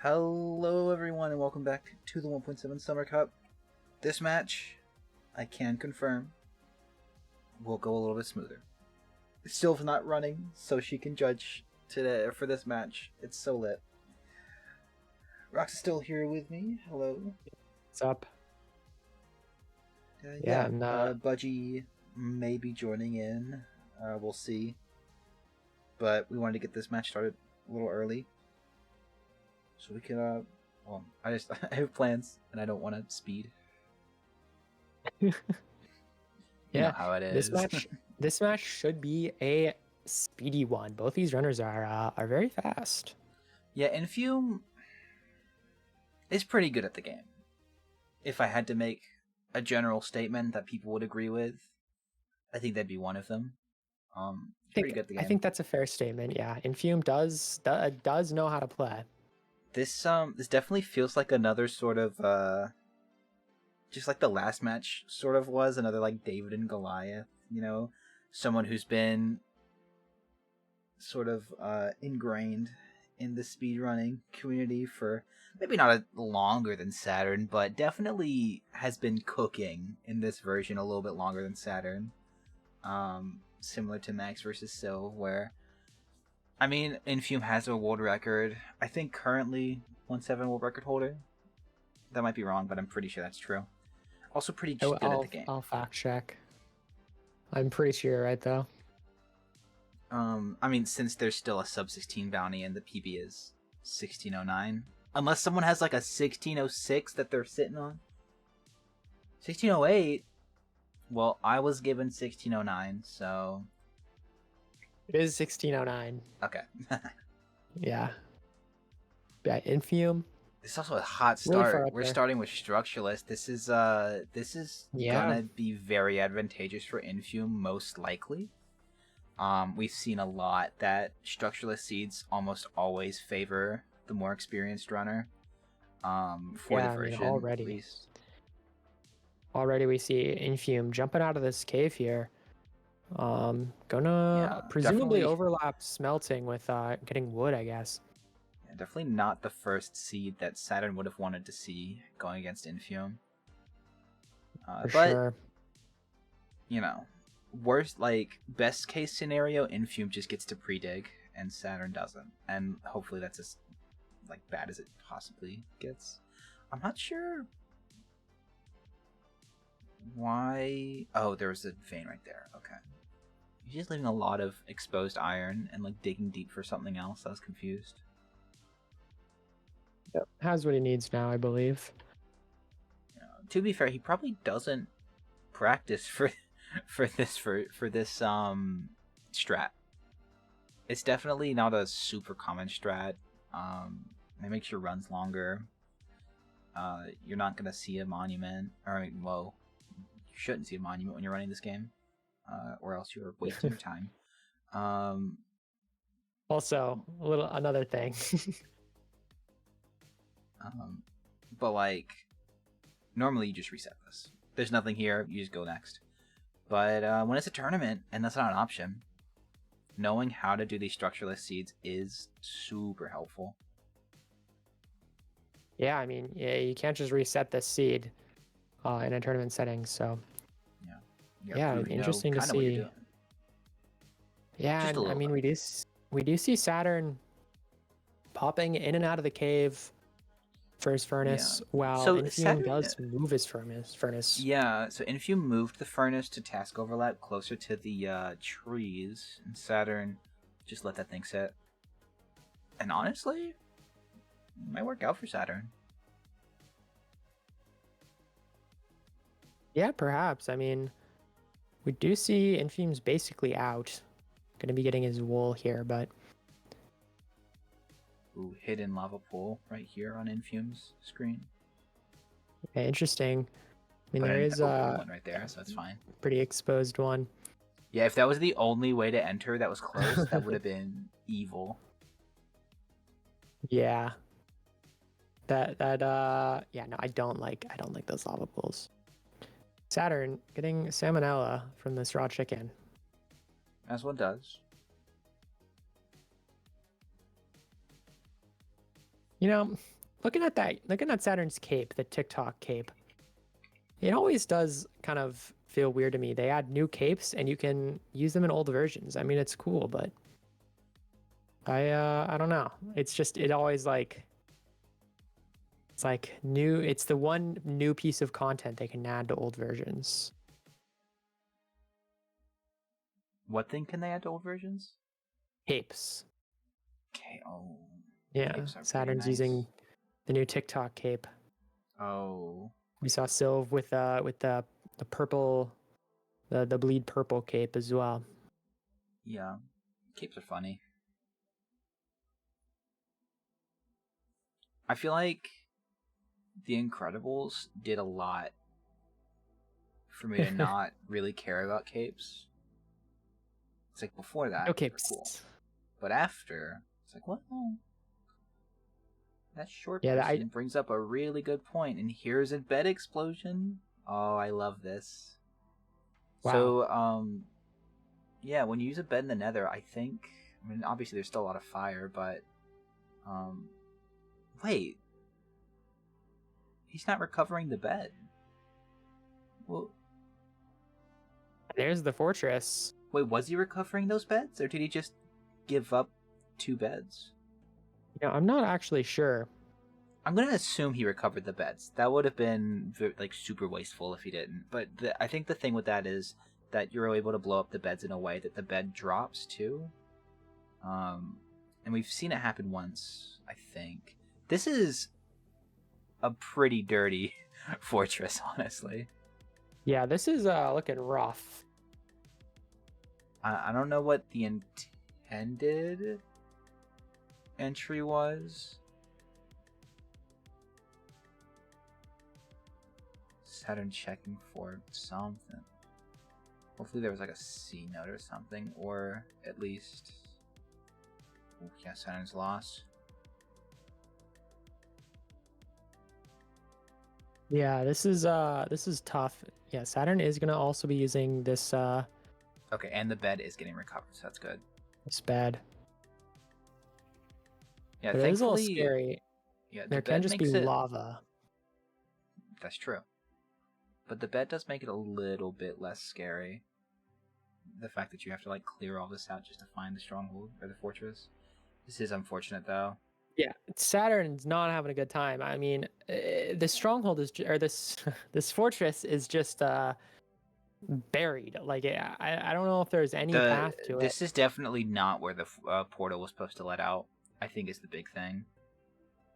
Hello, everyone, and welcome back to the 1.7 Summer Cup. This match, I can confirm, will go a little bit smoother. Sylv's not running, so she can judge today for this match. It's so lit. Rox is still here with me. Hello. What's up? Budgie may be joining in. We'll see. But we wanted to get this match started a little early. So we can, I have plans, and I don't want to speed. You know how it is. This match should be a speedy one. Both these runners are very fast. Yeah, Infume is pretty good at the game. If I had to make a general statement that people would agree with, I think that'd be one of them. Pretty good at the game. I think that's a fair statement. Yeah, Infume does know how to play. This definitely feels like another sort of just like the last match sort of was, another like David and Goliath, you know, someone who's been sort of ingrained in the speedrunning community for maybe not longer than Saturn, but definitely has been cooking in this version a little bit longer than Saturn. Similar to Max versus Syl, where I mean, Infume has a world record. I think currently 1.7 world record holder. That might be wrong, but I'm pretty sure that's true. Also pretty good at the game. I'll fact check. I'm pretty sure you're right, though. I mean, since there's still a sub-16 bounty and the PB is 1609. Unless someone has like a 1606 that they're sitting on. 1608? Well, I was given 1609, so... It is 1609. Okay. Yeah, Infume. This is also a hot start. Really We're starting with Structuralist. This is gonna be very advantageous for Infume, most likely. We've seen a lot that Structuralist seeds almost always favor the more experienced runner. For the version, at least. Already we see Infume jumping out of this cave here. Gonna presumably overlap smelting with getting wood, I guess. Yeah, definitely not the first seed that Saturn would have wanted to see going against Infume. But sure. You know, best case scenario, Infume just gets to pre-dig and Saturn doesn't, and hopefully that's as bad as it possibly gets. I'm not sure why. Oh, there was a vein right there. Okay. He's just leaving a lot of exposed iron and digging deep for something else. I was confused. Yep, has what he needs now, I believe. To be fair, he probably doesn't practice for this strat. It's definitely not a super common strat. It makes your runs longer. You're not gonna see a monument, you shouldn't see a monument when you're running this game. Or else you're wasting your time. Also, another thing. But normally you just reset this. There's nothing here, you just go next. But when it's a tournament and that's not an option, knowing how to do these structureless seeds is super helpful. Yeah, I mean, you can't just reset this seed in a tournament setting, so. Yeah, interesting to see. Yeah, and, I mean, we do see Saturn popping in and out of the cave for his furnace, while Infume does move his furnace. Yeah, so Infume moved the furnace to task overlap closer to the trees, and Saturn just let that thing sit. And honestly, it might work out for Saturn. Yeah, perhaps. I mean, we do see Infume's basically out. Going to be getting his wool here, but... Ooh, hidden lava pool right here on Infume's screen. Okay, interesting. I mean, there is one right there, so it's fine. Pretty exposed one. Yeah, if that was the only way to enter that was closed, that would have been evil. Yeah. Yeah, no, I don't like those lava pools. Saturn getting salmonella from this raw chicken. As one does. You know, looking at Saturn's cape, the TikTok cape, it always does kind of feel weird to me. They add new capes and you can use them in old versions. I mean, it's cool, but I don't know. It's just it always like it's like new. It's the one new piece of content they can add to old versions. What thing can they add to old versions? Capes. Okay. Oh. Yeah, Saturn's nice. using the new TikTok cape. Oh. We saw Sylv with the purple, the bleed purple cape as well. Yeah, capes are funny. I feel like The Incredibles did a lot for me to not really care about capes. It's like before that, No they're capes. cool. But after, it's like, what? That short Yeah, person brings up a really good point, and here's a bed explosion. Oh, I love this. Wow. So, yeah, when you use a bed in the nether, I mean, obviously there's still a lot of fire, but, wait. He's not recovering the bed. Well, there's the fortress. wait, was he recovering those beds, or did he just give up 2 beds? Yeah, I'm not actually sure. I'm gonna assume he recovered the beds. That would have been like super wasteful if he didn't. But I think the thing with that is that you're able to blow up the beds in a way that the bed drops too. And we've seen it happen once, I think. This is a pretty dirty fortress, honestly. Yeah, this is looking rough. I don't know what the intended entry was. Saturn checking for something. Hopefully there was like a C note or something, or at least... Ooh, yeah, Saturn's lost. Yeah, this is tough. Yeah, Saturn is gonna also be using this Okay, and the bed is getting recovered, so that's good. this bed. Yeah, But it is a little scary. Yeah, there can just be lava. That's true. But the bed does make it a little bit less scary. The fact that you have to like clear all this out just to find the stronghold or the fortress. This is unfortunate though. Yeah, Saturn's not having a good time. I mean, the stronghold is, or this this fortress is just buried. Like I don't know if there's any path to it. This is definitely not where the portal was supposed to let out. I think is the big thing.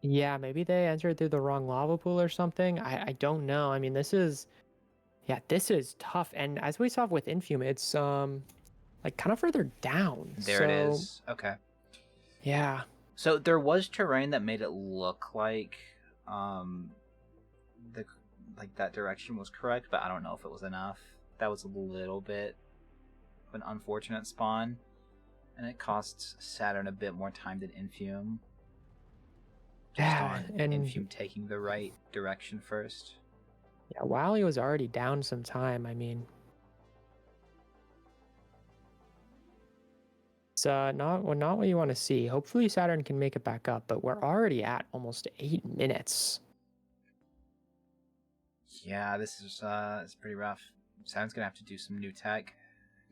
Yeah, maybe they entered through the wrong lava pool or something. I don't know. I mean, this is tough. And as we saw with Infume, it's like kind of further down. There it is. Okay. Yeah. So there was terrain that made it look like that direction was correct, but I don't know if it was enough. That was a little bit of an unfortunate spawn, and it costs Saturn a bit more time than Infume. Just on Infume taking the right direction first. Yeah, Wally was already down some time. I mean, it's not what you want to see. Hopefully Saturn can make it back up, but we're already at almost 8 minutes. Yeah, this is it's pretty rough. Saturn's gonna have to do some new tech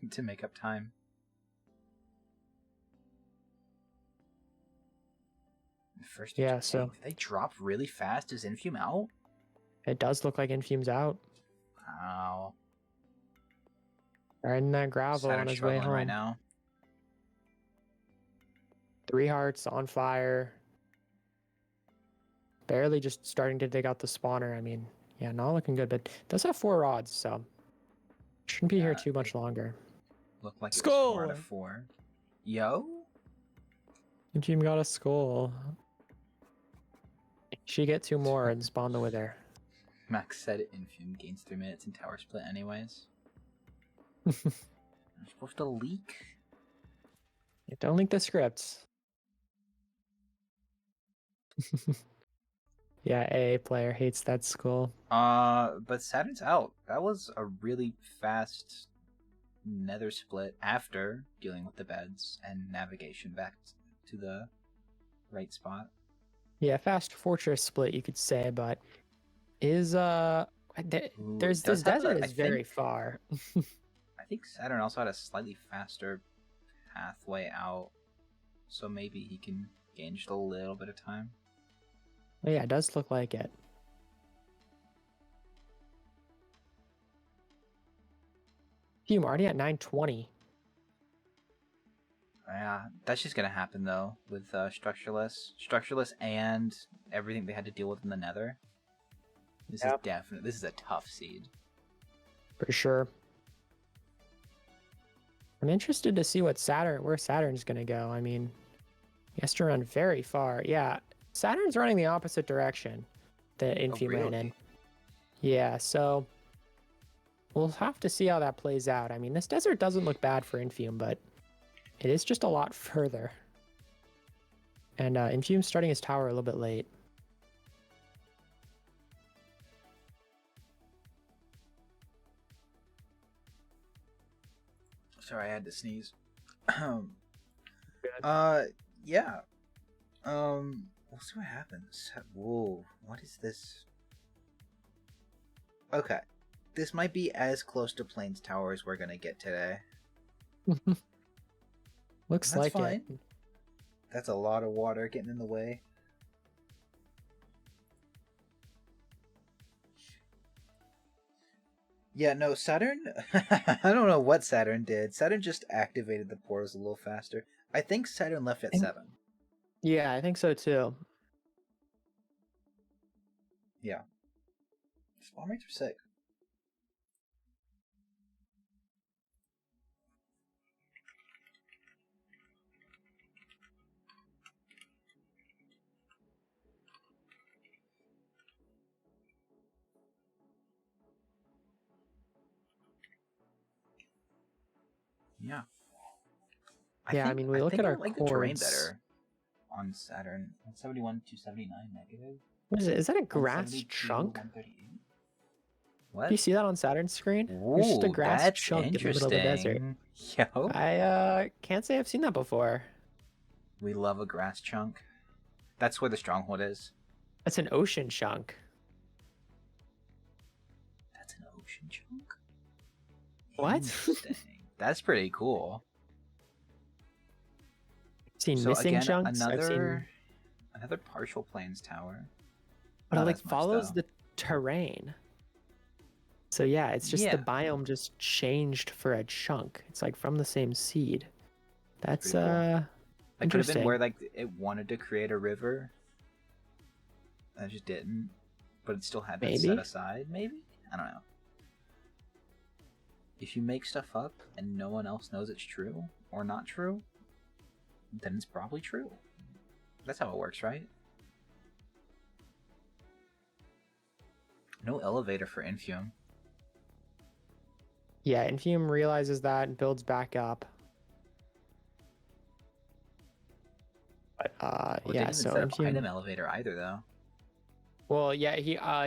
to make up time. First, yeah, so they drop really fast. Is Infume out? It does look like Infume's out. Wow. Right in that gravel on his way home. Right now. 3 hearts on fire. Barely just starting to dig out the spawner. I mean, yeah, not looking good, but does have 4 rods, so shouldn't be here too much longer. Looked like it was 4 out of 4. Yo? Team got a skull. She get 2 more and spawn the wither. Max said Infume gains 3 minutes in tower split anyways. I'm supposed to leak? Yeah, don't leak the scripts. Yeah, AA player hates that skull. But Saturn's out. That was a really fast nether split after dealing with the beds and navigation back to the right spot. Yeah, fast fortress split, you could say, but is Ooh, it there's does this have desert a. is very far. I think Saturn also had a slightly faster pathway out, so maybe he can gain just a little bit of time. Oh, yeah, it does look like it. Phew, already at 920. Yeah, that's just gonna happen though with structureless, and everything they had to deal with in the Nether. Yeah, This is a tough seed. for sure. I'm interested to see where Saturn's gonna go. I mean, he has to run very far. Yeah, Saturn's running the opposite direction that Oh Infume ran in. really? Yeah, so we'll have to see how that plays out. I mean, this desert doesn't look bad for Infume, but it is just a lot further. And Infume's starting his tower a little bit late. Sorry, I had to sneeze. Good. Yeah. We'll see what happens. Whoa, what is this? Okay, this might be as close to Plains Tower as we're gonna get today. Looks That's like it. fine. That's a lot of water getting in the way. Yeah, no, Saturn. I don't know what Saturn did. Saturn just activated the portals a little faster. I think Saturn left at 7. Yeah, I think so too. Yeah. Spawn rates are sick. Yeah. Yeah, I mean, we I look think at I our like the terrain chords. better on Saturn. 171, 279 negative. What is it? Is that a grass 172, chunk? 138. Do What? you see that on Saturn's screen? There's just a Ooh, grass that's chunk in the middle of the desert. interesting. Yo. I can't say I've seen that before. We love a grass chunk. That's where the stronghold is. That's an ocean chunk. That's an ocean chunk? What? Interesting. That's pretty cool. I've seen So missing again, chunks. I've seen, another partial plains tower. but it Not like as much follows though. the terrain. So yeah, it's just the Yeah, biome just changed for a chunk. It's like from the same seed. that's That's pretty cool. It could have been interesting. where like it wanted to create a river. That just didn't. But it still had that set Maybe. aside, maybe? I don't know. If you make stuff up and no one else knows it's true or not true, then it's probably true. That's how it works, right? No elevator for Infume. Yeah, Infume realizes that and builds back up. But Well, it yeah, didn't even so set up item Infume. elevator either, though. Well, yeah,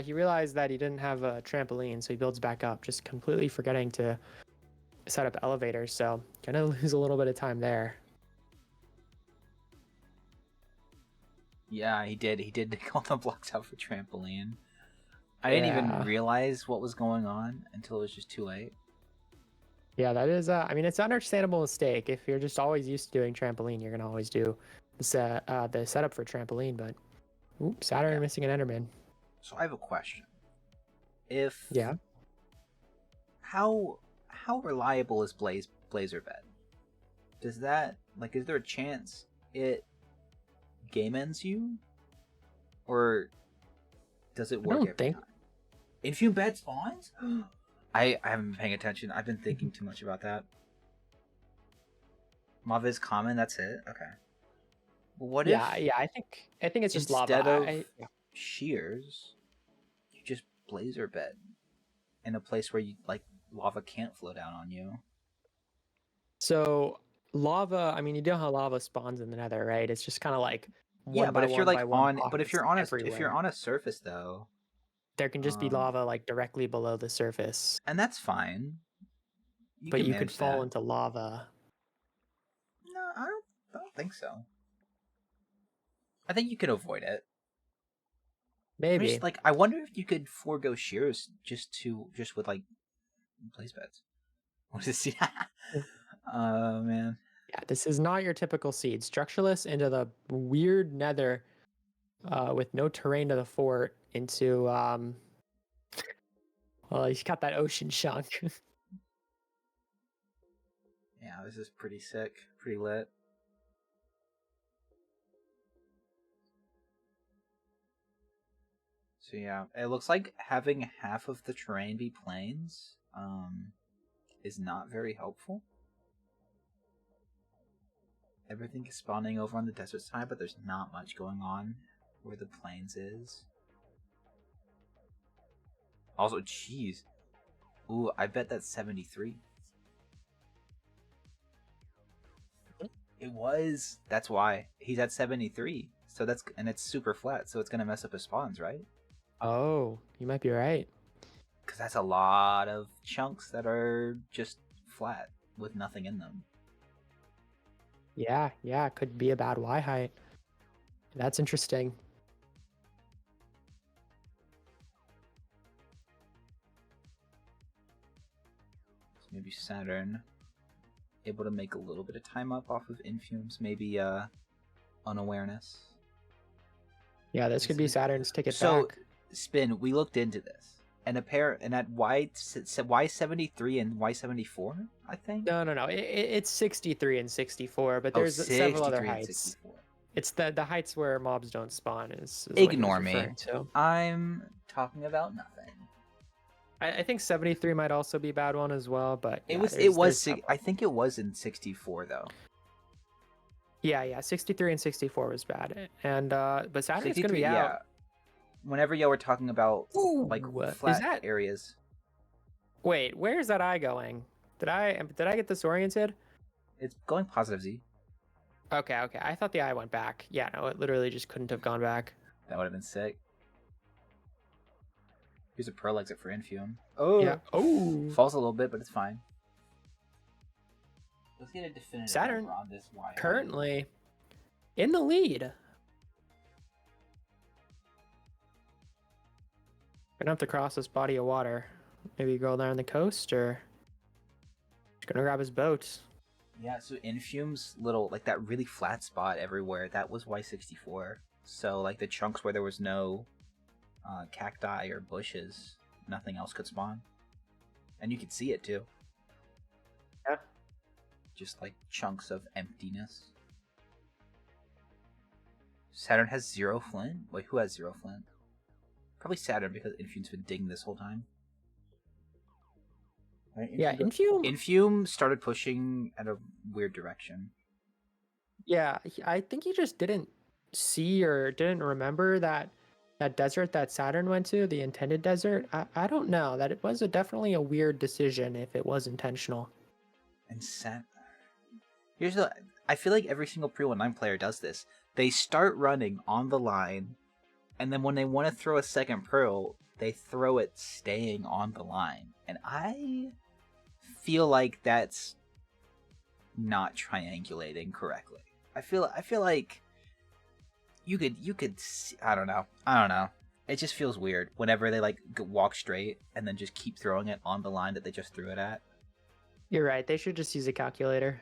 he realized that he didn't have a trampoline, so he builds back up, just completely forgetting to set up elevators. So gonna lose a little bit of time there. Yeah, he did. He did take all the blocks out for trampoline. I didn't even Yeah, realize what was going on until it was just too late. yeah, that is. I mean, it's an understandable mistake. If you're just always used to doing trampoline, you're gonna always do the setup for trampoline. But oops, Yeah. Saturn missing an Enderman. So I have a question. If Yeah, how reliable is Blazer Bed? Does that is there a chance it game ends you, or does it I work don't every think. time? Infume bed spawns? I haven't been paying attention. I've been thinking too much about that. Lava is common. That's it. Okay. Well, what if Yeah, I think it's just lava. instead of Yeah. shears, you just blazer bed in a place where lava can't flow down on you? So lava. I mean, you know how lava spawns in the Nether, right? It's just kind of like Yeah, one but by if you're one by one if pockets you're on everywhere. a surface though, There can just be um, lava like directly below the surface, and that's fine. You but can you could manage fall that. into lava. No, I don't think so. I think you could avoid it. Maybe. I wonder if you could forego shears just with like place beds. What is it? Oh man. Yeah, this is not your typical seed. Structureless into the weird nether with no terrain to the fort into well, he's got that ocean chunk. Yeah, this is pretty sick, pretty lit. So yeah, it looks like having half of the terrain be plains is not very helpful. Everything is spawning over on the desert side, but there's not much going on where the plains is. Also, jeez. Ooh, I bet that's 73. It was. That's why. He's at 73. So and it's super flat, so it's going to mess up his spawns, right? Oh, you might be right. Because that's a lot of chunks that are just flat with nothing in them. Yeah, it could be a bad Y height. That's interesting. So maybe Saturn able to make a little bit of time up off of Infume's maybe unawareness. Yeah, this could be Saturn's ticket back. So, Spin, we looked into this. And at Y73 and Y74, I think? No. It's 63 and 64, but there's several other heights. It's the heights where mobs don't spawn is Ignore me. I'm talking about nothing. I think 73 might also be a bad one as well, but yeah, I think it was in 64 though. Yeah, 63 and 64 was bad. And but Saturn's gonna be out. Yeah. Whenever y'all were talking about like flat areas. Wait, where's that eye going? Did I get disoriented? It's going positive Z. Okay. I thought the eye went back. Yeah, no, it literally just couldn't have gone back. That would have been sick. Here's a pearl exit for Infume. Oh, yeah. Oh, falls a little bit, but it's fine. Let's get a definitive Saturn on this. Why currently in the lead. Gonna have to cross this body of water. Maybe go down the coast, or just gonna grab his boat. Yeah, so Infume's little, like that really flat spot everywhere, that was Y64. So like the chunks where there was no cacti or bushes, nothing else could spawn. And you could see it too. Yeah. Just like chunks of emptiness. Saturn has 0 flint? Wait, who has 0 flint? Probably Saturn, because Infume's been digging this whole time. Right, yeah, Infume started pushing at a weird direction. Yeah, I think he just didn't see or didn't remember that desert that Saturn went to, the intended desert. I don't know. That it was definitely a weird decision if it was intentional. And I feel like every single Pre-19 player does this. They start running on the line, and then when they want to throw a second Pearl, they throw it staying on the line. And I feel like that's not triangulating correctly. I feel like you could I don't know. It just feels weird whenever they like walk straight and then just keep throwing it on the line that they just threw it at. You're right. They should just use a calculator.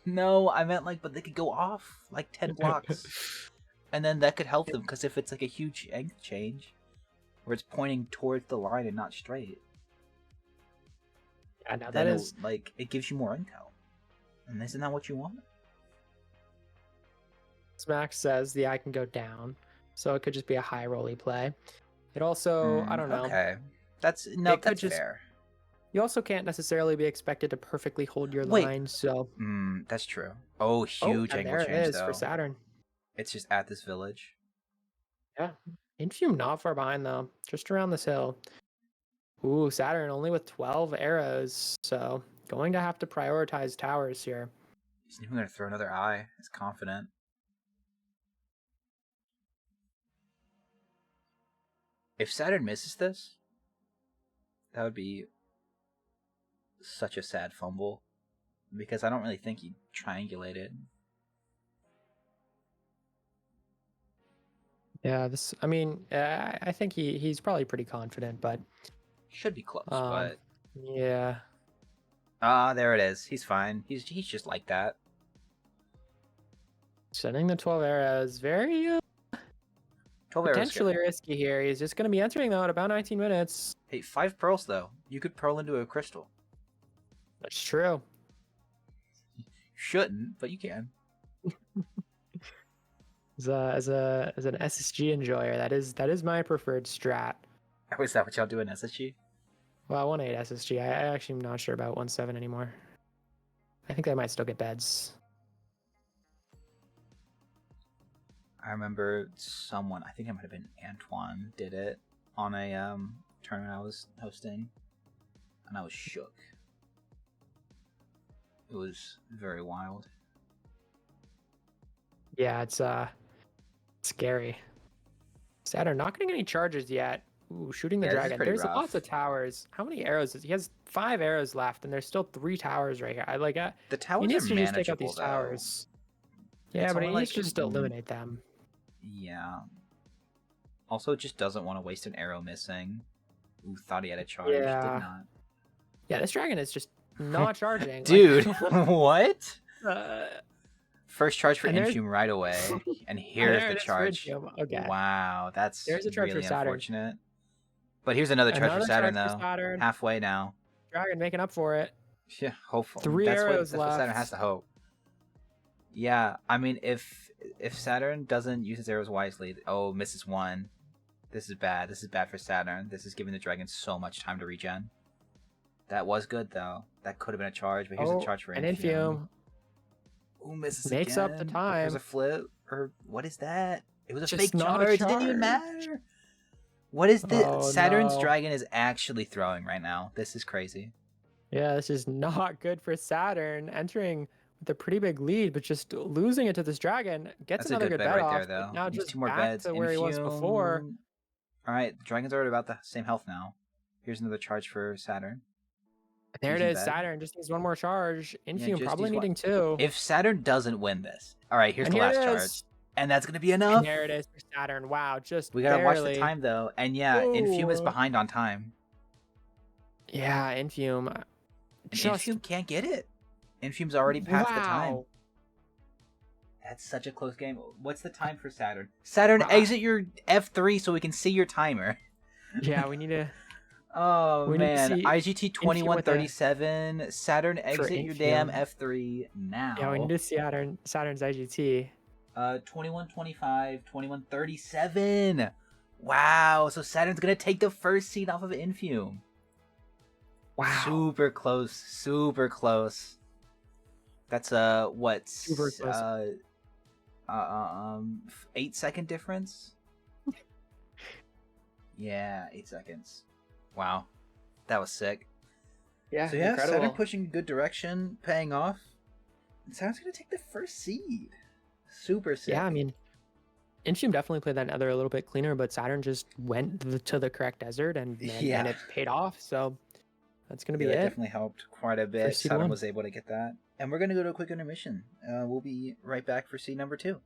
No, I meant like, but they could go off like 10 blocks. And then that could help them, because if it's like a huge angle change where it's pointing towards the line and not straight, yeah, now that is like it gives you more intel. And isn't that what you want? Smack says the eye can go down, so it could just be a high rolly play. It also, I don't know. Okay, that's fair. You also can't necessarily be expected to perfectly hold your line, so. That's true. Oh, huge angle change, there it is though. For Saturn. It's just at this village. Yeah. Infume not far behind, though. Just around this hill. Ooh, Saturn only with 12 arrows, so going to have to prioritize towers here. He's even going to throw another eye. He's confident. If Saturn misses this, that would be such a sad fumble, because I don't really think he triangulated. Yeah, I mean, I think he's probably pretty confident, but Should be close, um, but yeah, there it is. He's fine. He's just like that. sending the 12 arrows, very 12 arrows potentially good. risky here. He's just going to be entering though at about 19 minutes. Hey, 5 pearls though. You could pearl into a crystal. That's true. Shouldn't, but you can. As an SSG enjoyer, that is my preferred strat. Oh, is that what y'all do in SSG? Well, 1.8 SSG. I actually am not sure about 1.7 anymore. I think they might still get beds. I remember someone, I think it might have been Antoine, did it on a tournament I was hosting, and I was shook. It was very wild. Yeah, it's scary. Saturn not getting any charges yet. Ooh, shooting the dragon. There's rough. lots of towers. How many arrows? He has 5 arrows left, and there's still 3 towers right here. The towers he needs are to just take out manageable, these though. towers. Yeah, but he needs to just eliminate them. Yeah. Also, just doesn't want to waste an arrow missing. Ooh, thought he had a charge. Yeah. Did not. Yeah, this dragon is just not charging. Dude, what? First charge for And Infume right away. And here's the charge. Okay. Wow, that's There's a charge really for Saturn. unfortunate. But here's another charge for Saturn, though. Halfway now. Dragon making up for it. Yeah, hopefully. 3 arrows left. That's what Saturn has to hope. Yeah, I mean, if Saturn doesn't use his arrows wisely, oh, misses 1. This is bad. This is bad for Saturn. This is giving the dragon so much time to regen. That was good, though. That could have been a charge, but here's a charge for Infume. Ooh, misses Makes again. up the time. There's a flip. Or what is that? It was a fake charge. It didn't even matter. What is this? Saturn's dragon is actually throwing right now. This is crazy. Yeah, this is not good for Saturn. Entering with a pretty big lead, but just losing it to this dragon. Gets another good bet right off. There, though. Now Needs just 2 more back beds. to where he was before. All right, the dragons are at about the same health now. Here's another charge for Saturn. There it is. Saturn just needs 1 more charge. Infume probably needing 2. If Saturn doesn't win this, all right, here's the last charge. And that's going to be enough. And there it is for Saturn. Wow, just we got to watch the time, though. And yeah, Infume is behind on time. Yeah, Infume. Infume can't get it. Infume's already passed the time. That's such a close game. What's the time for Saturn? Saturn, exit your F3 so we can see your timer. Yeah, we need to... Oh, man. IGT 2137. Saturn, exit your damn F3 now. Yeah, we need to see Saturn's IGT. 2125, 2137. Wow, so Saturn's going to take the first seed off of Infume. Wow. Super close. Super close. That's what? Super close. 8-second difference? Yeah, 8 seconds. Wow. That was sick. Yeah, so yeah, incredible. Saturn pushing good direction, paying off. And Saturn's going to take the first seed. Super sick. Yeah, I mean, Infume definitely played that nether a little bit cleaner, but Saturn just went to the correct desert and it paid off. So that's going to be it. That definitely helped quite a bit. Saturn was able to get that. And we're going to go to a quick intermission. We'll be right back for seed number 2.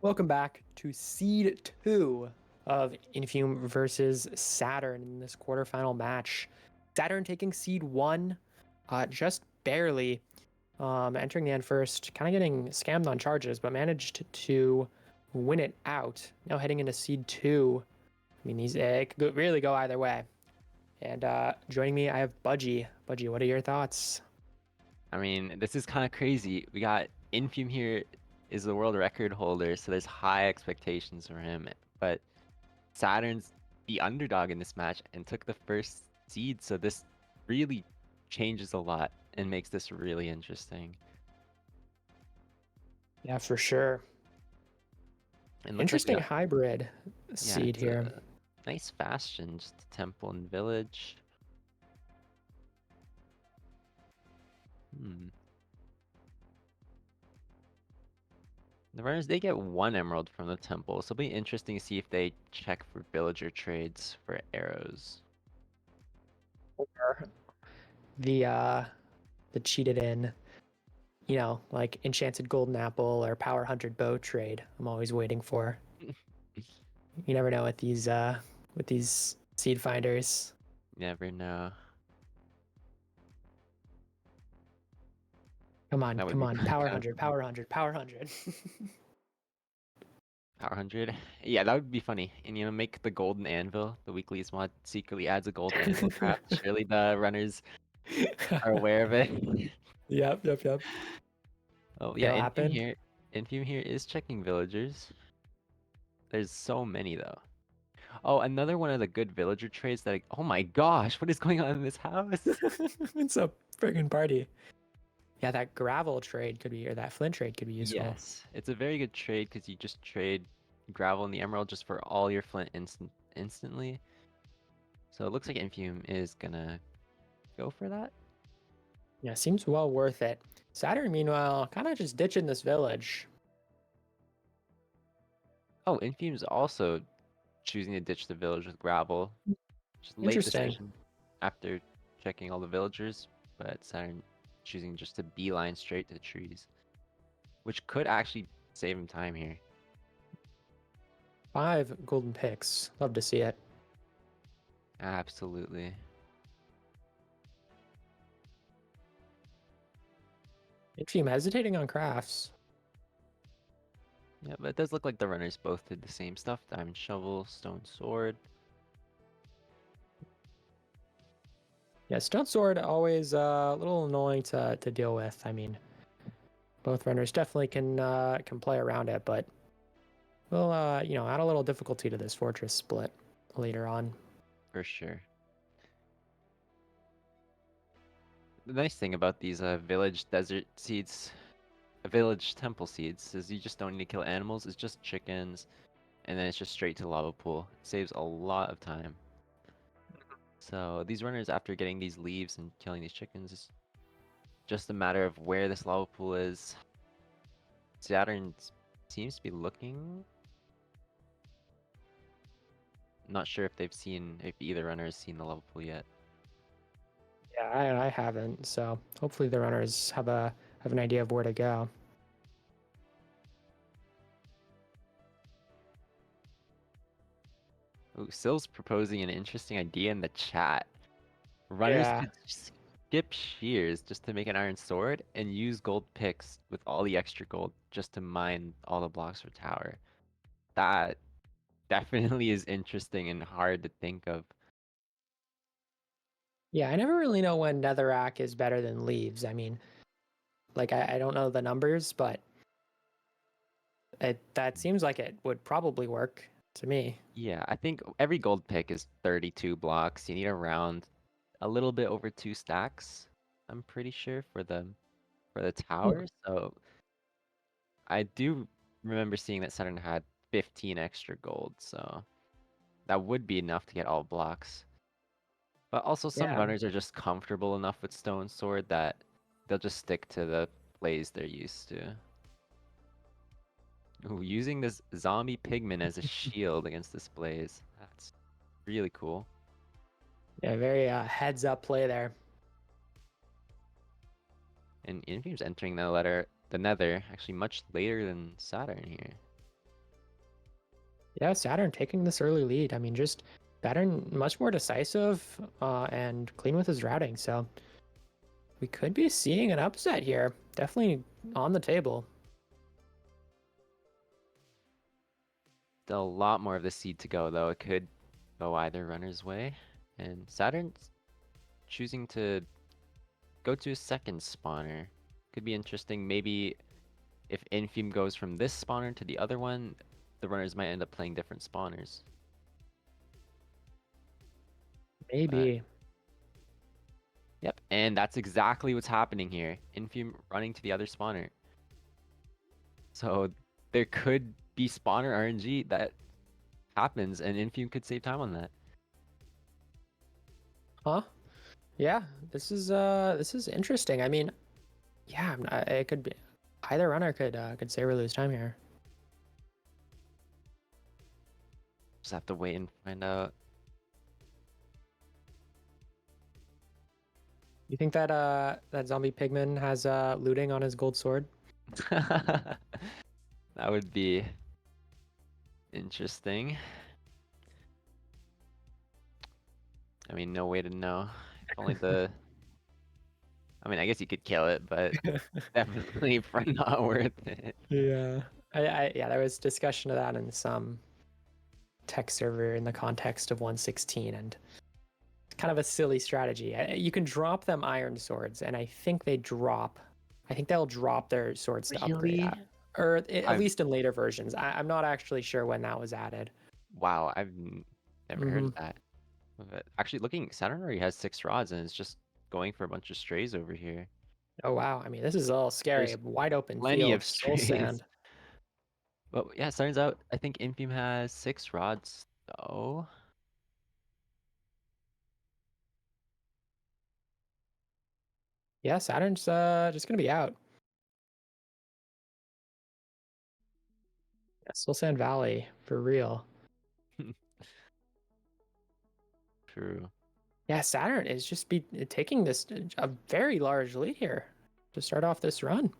Welcome back to Seed 2 of Infume versus Saturn in this quarterfinal match. Saturn taking Seed 1 just barely, entering the end first, kind of getting scammed on charges, but managed to win it out. Now heading into Seed 2. I mean, it could really go either way. And joining me, I have Budgie. Budgie, what are your thoughts? I mean, this is kind of crazy. We got Infume here is the world record holder, so there's high expectations for him. But Saturn's the underdog in this match and took the first seed, so this really changes a lot and makes this really interesting. Yeah, for sure. Interesting hybrid seed here. Nice bastion, just temple and village. The runners, they get 1 emerald from the temple, so it'll be interesting to see if they check for villager trades for arrows. Or the cheated in, like enchanted golden apple or power 100 bow trade. I'm always waiting for. You never know with these seed finders. Never know. Come on, power 100, power 100, power 100. Power 100? Yeah, that would be funny. And make the golden anvil. The weekly's mod secretly adds a golden anvil craft. Surely the runners are aware of it. Yep. Oh yeah, Infume here is checking villagers. There's so many though. Oh, another one of the good villager trades that oh my gosh, what is going on in this house? It's a friggin' party. Yeah, that gravel trade could be, or that flint trade could be useful. Yes, it's a very good trade because you just trade gravel and the emerald just for all your flint instantly. So it looks like Infume is gonna go for that. Yeah, seems well worth it. Saturn, meanwhile, kind of just ditching this village. Oh, Infume's also choosing to ditch the village with gravel. Just late decision after checking all the villagers, but Saturn choosing just to beeline straight to the trees, which could actually save him time here. 5 golden picks. Love to see it. Absolutely. Infume hesitating on crafts. Yeah, but it does look like the runners both did the same stuff. Diamond shovel, stone sword. Yeah, stone sword always a little annoying to deal with. I mean, both runners definitely can play around it, but we'll add a little difficulty to this fortress split later on. For sure. The nice thing about these village desert seeds, village temple seeds, is you just don't need to kill animals. It's just chickens, and then it's just straight to lava pool. It saves a lot of time. So these runners, after getting these leaves and killing these chickens, it's just a matter of where this lava pool is. Saturn seems to be looking. Not sure if either runner has seen the lava pool yet. Yeah, I haven't. So hopefully the runners have an idea of where to go. Ooh, Syl's proposing an interesting idea in the chat. Runners could skip shears just to make an iron sword and use gold picks with all the extra gold just to mine all the blocks for tower. That definitely is interesting and hard to think of. Yeah, I never really know when netherrack is better than leaves. I mean, like I don't know the numbers, but that seems like it would probably work to me. Yeah, I think every gold pick is 32 blocks. You need around a little bit over 2 stacks, I'm pretty sure, for the tower. So I do remember seeing that Saturn had 15 extra gold, so that would be enough to get all blocks. But also some runners are just comfortable enough with stone sword that they'll just stick to the plays they're used to. Ooh, using this zombie pigman as a shield against this blaze. That's really cool. Yeah, very heads up play there. And Infume's entering the nether actually much later than Saturn here. Yeah, Saturn taking this early lead. I mean, just Saturn much more decisive and clean with his routing. So we could be seeing an upset here. Definitely on the table. Still a lot more of the seed to go, though. It could go either runner's way. And Saturn's choosing to go to a second spawner. Could be interesting. Maybe if Infume goes from this spawner to the other one, the runners might end up playing different spawners. Maybe. Yep, and that's exactly what's happening here. Infume running to the other spawner. So there could be spawner RNG that happens, and Infume could save time on that. Huh? Yeah, this is interesting. I mean, yeah, it could be either runner could save or lose time here. Just have to wait and find out. You think that that zombie pigman has looting on his gold sword? That would be interesting. I mean, no way to know. If only the... I mean, I guess you could kill it, but definitely not worth it. Yeah. Yeah, there was discussion of that in some tech server in the context of 116, and it's kind of a silly strategy. You can drop them iron swords, and I think they'll drop their swords to upgrade Really? at, or at least in later versions. I'm not actually sure when that was added. Wow, I've never heard of that. But actually, looking, Saturn already has 6 rods, and it's just going for a bunch of strays over here. Oh wow, I mean this is a little scary. There's Wide open plenty field, of soul strays. sand. But yeah, turns out I think Infume has 6 rods, though. Yeah, Saturn's just gonna be out. Yeah, Soul Sand Valley for real. True. Yeah, Saturn is just be taking this a very large lead here to start off this run.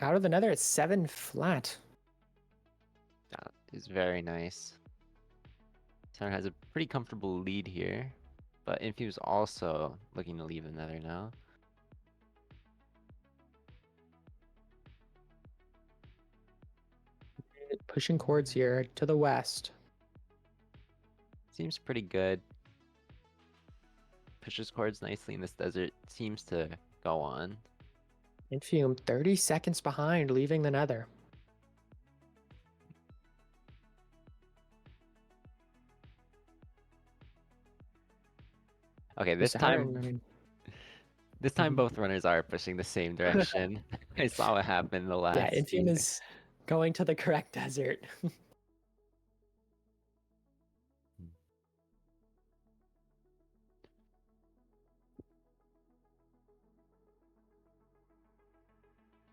Out of the Nether, it's 7 flat. That is very nice. Saturn has a pretty comfortable lead here, but Infume's also looking to leave the Nether now. Pushing chords here to the west. Seems pretty good. Pushes chords nicely in this desert. Seems to go on. Infume 30 seconds behind, leaving the Nether. Okay, this Saturn, time I mean, both runners are pushing the same direction. I saw what happened in the yeah, last Infume seed. is going to the correct desert.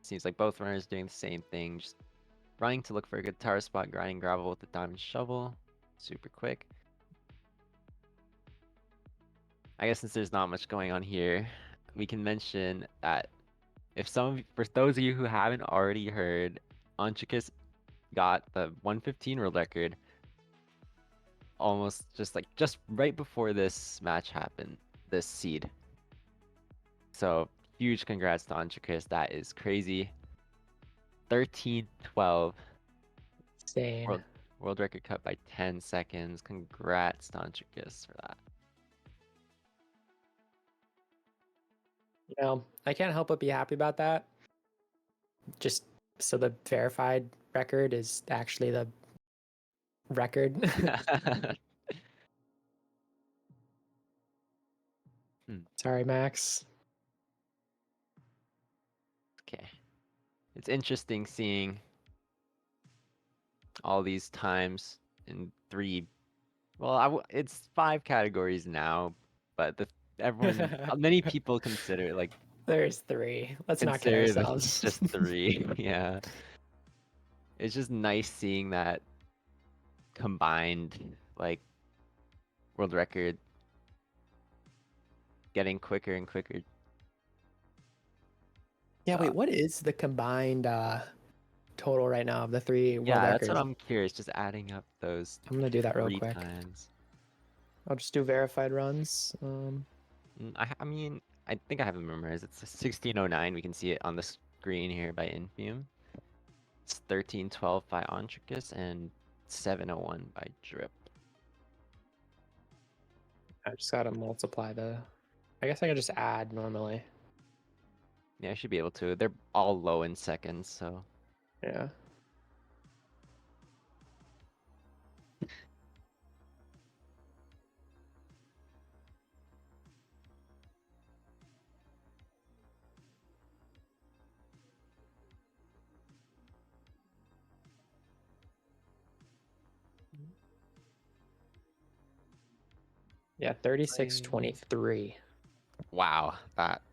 Seems like both runners doing the same thing, just running to look for a good tower spot, grinding gravel with the diamond shovel. Super quick. I guess since there's not much going on here, we can mention that for those of you who haven't already heard, Anchikis got the 115 world record almost just right before this match happened, this seed. So huge congrats to Anchikis. That is crazy. 13-12. Insane. World record cut by 10 seconds. Congrats to Anchikis for that. You know, I can't help but be happy about that. Just so the verified record is actually the record. Sorry, Max. Okay. It's interesting seeing all these times in 3. Well, it's 5 categories now, but many people consider There's 3. Let's not kid consider this ourselves. just 3. Yeah. It's just nice seeing that combined world record getting quicker and quicker. Yeah, wait, what is the combined total right now of the 3 world Yeah, records. that's what I'm curious. Just adding up those. I'm gonna do that real 3 quick. times. I'll just do verified runs. I mean, I think I have it memorized. It's 1609. We can see it on the screen here by Infume. It's 1312 by Ontricus and 701 by Drip. I just gotta multiply the. I guess I can just add normally. Yeah, I should be able to. They're all low in seconds, so. Yeah. Yeah, 36:23. Wow, that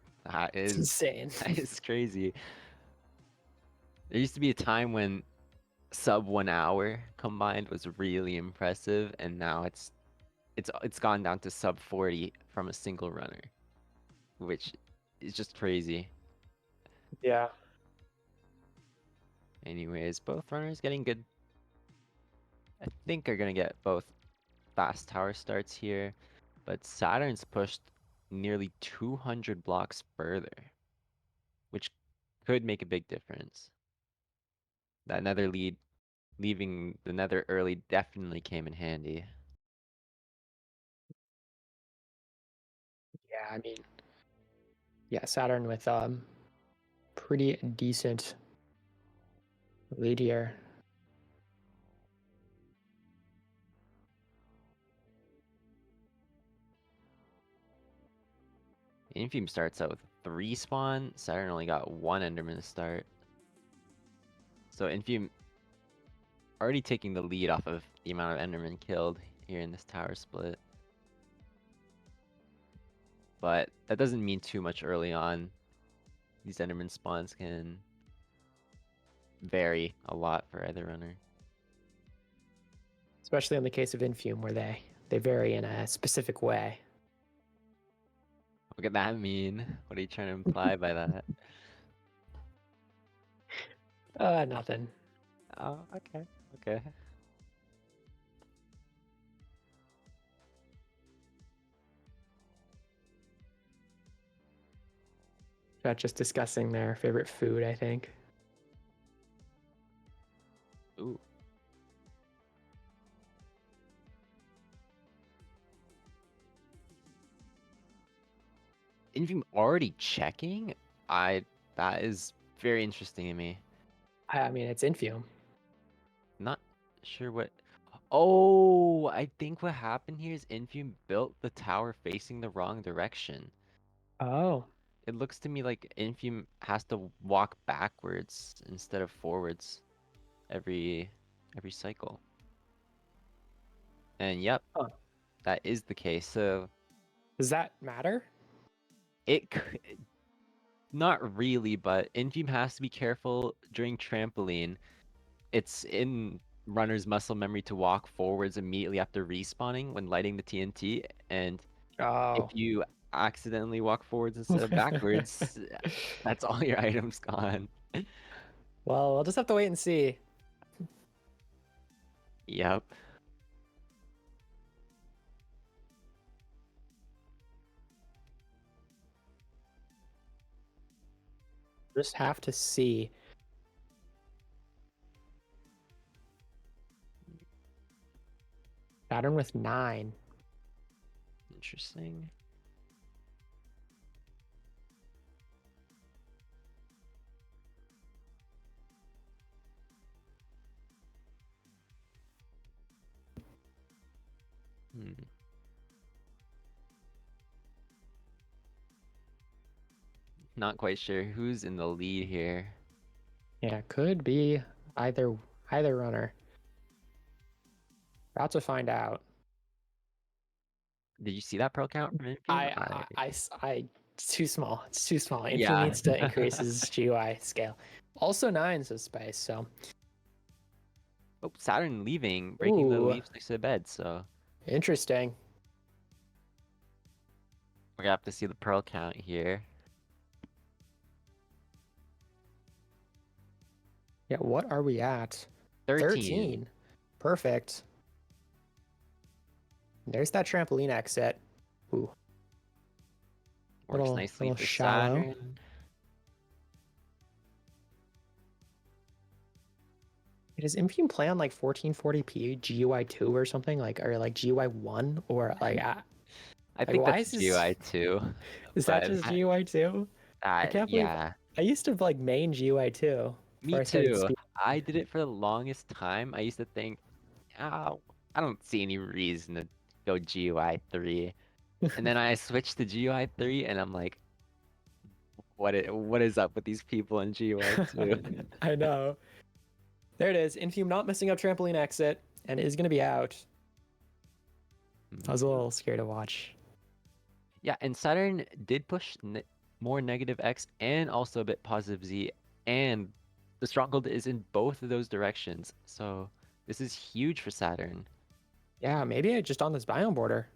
It's is insane. that is crazy. There used to be a time when sub 1 hour combined was really impressive, and now it's gone down to sub 40 from a single runner, which is just crazy. Yeah. Anyways, both runners getting good. I think are gonna get both fast tower starts here, but Saturn's pushed nearly 200 blocks further, which could make a big difference. That nether lead, leaving the nether early definitely came in handy. Yeah, I mean, yeah, Saturn with pretty decent lead here. Infume starts out with 3 spawn. Saturn only got 1 Enderman to start. So Infume already taking the lead off of the amount of Enderman killed here in this tower split. But that doesn't mean too much early on. These Enderman spawns can vary a lot for either runner. Especially in the case of Infume, where they vary in a specific way. What could that mean? What are you trying to imply by that? Nothing. Oh, okay. Okay. About just discussing their favorite food, I think. Ooh. Infume already checking? That is very interesting to me. I mean, it's Infume. Not sure what. Oh, I think what happened here is Infume built the tower facing the wrong direction. Oh. It looks to me like Infume has to walk backwards instead of forwards every cycle. And yep, Huh. that is the case. So Does that matter? not really, but Infume has to be careful during trampoline. It's in runner's muscle memory to walk forwards immediately after respawning when lighting the TNT, and if Oh. you accidentally walk forwards instead of backwards, that's all your items gone. Well, we'll just have to wait and see. Yep. Just have to see. Saturn with 9. Interesting. Not quite sure who's in the lead here. Yeah, could be either runner. About to find out. Did you see that pro count from Infume? It's too small. It's too small. Infume Yeah. needs to increase his GUI scale. Also 9's of space, so. Oh, Saturn leaving, breaking the Ooh. leaves next to the bed, so Interesting. we're gonna have to see the pearl count here. Yeah, what are we at? 13. Perfect. There's that trampoline exit. Ooh. Works nicely little for shallow. Saturn. Does Infume play on like 1440p GUI 2 or something, like, or like GUI 1, or like I think why that's is this GUI 2. is that just GUI 2? I can't believe Yeah. I used to like main GUI 2 before Me I started too. speed. I did it for the longest time. I used to think, oh, I don't see any reason to go GUI 3. And then I switched to GUI 3 and I'm like, what is up with these people in GUI 2? I know. There it is. Infume not messing up trampoline exit and is gonna be out. I was a little scared to watch. Yeah, and Saturn did push more negative X and also a bit positive Z, and the stronghold is in both of those directions. So this is huge for Saturn. Yeah, maybe just on this biome border.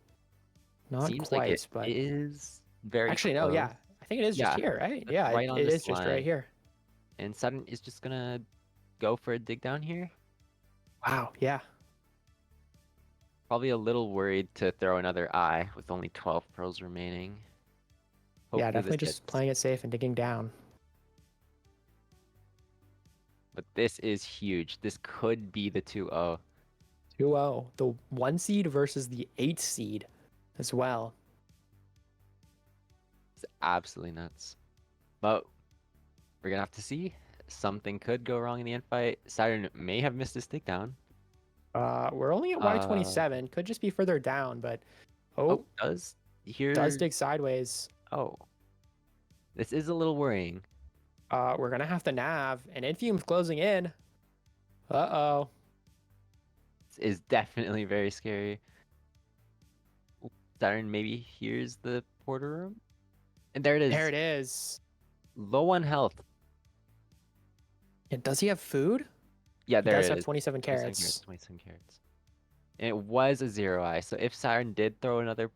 Not Seems like it quite, but is very actually, no, close. yeah. I think it is just Yeah, here, right? that's Yeah, right it on is this just right line. here. And Saturn is just gonna go for a dig down here. Wow, yeah. Probably a little worried to throw another eye with only 12 pearls remaining. Yeah, Hopefully definitely this just gets... playing it safe and digging down. But this is huge. This could be the 2-0. 2-0. The 1 seed versus the 8 seed as well. It's absolutely nuts. But we're gonna have to see. Something could go wrong in the end fight. Saturn may have missed his takedown. We're only at Y27. Could just be further down, but Oh, does does dig sideways. Oh, this is a little worrying. We're gonna have to nav, and Infume's closing in. Uh-oh. This is definitely very scary. Saturn maybe hears the porter room. And there it is. There it is. Low on health. And does he have food? Yeah, He there does it have is. 27 carats. 27 carats. And it was a 0-eye. So if Saturn did throw another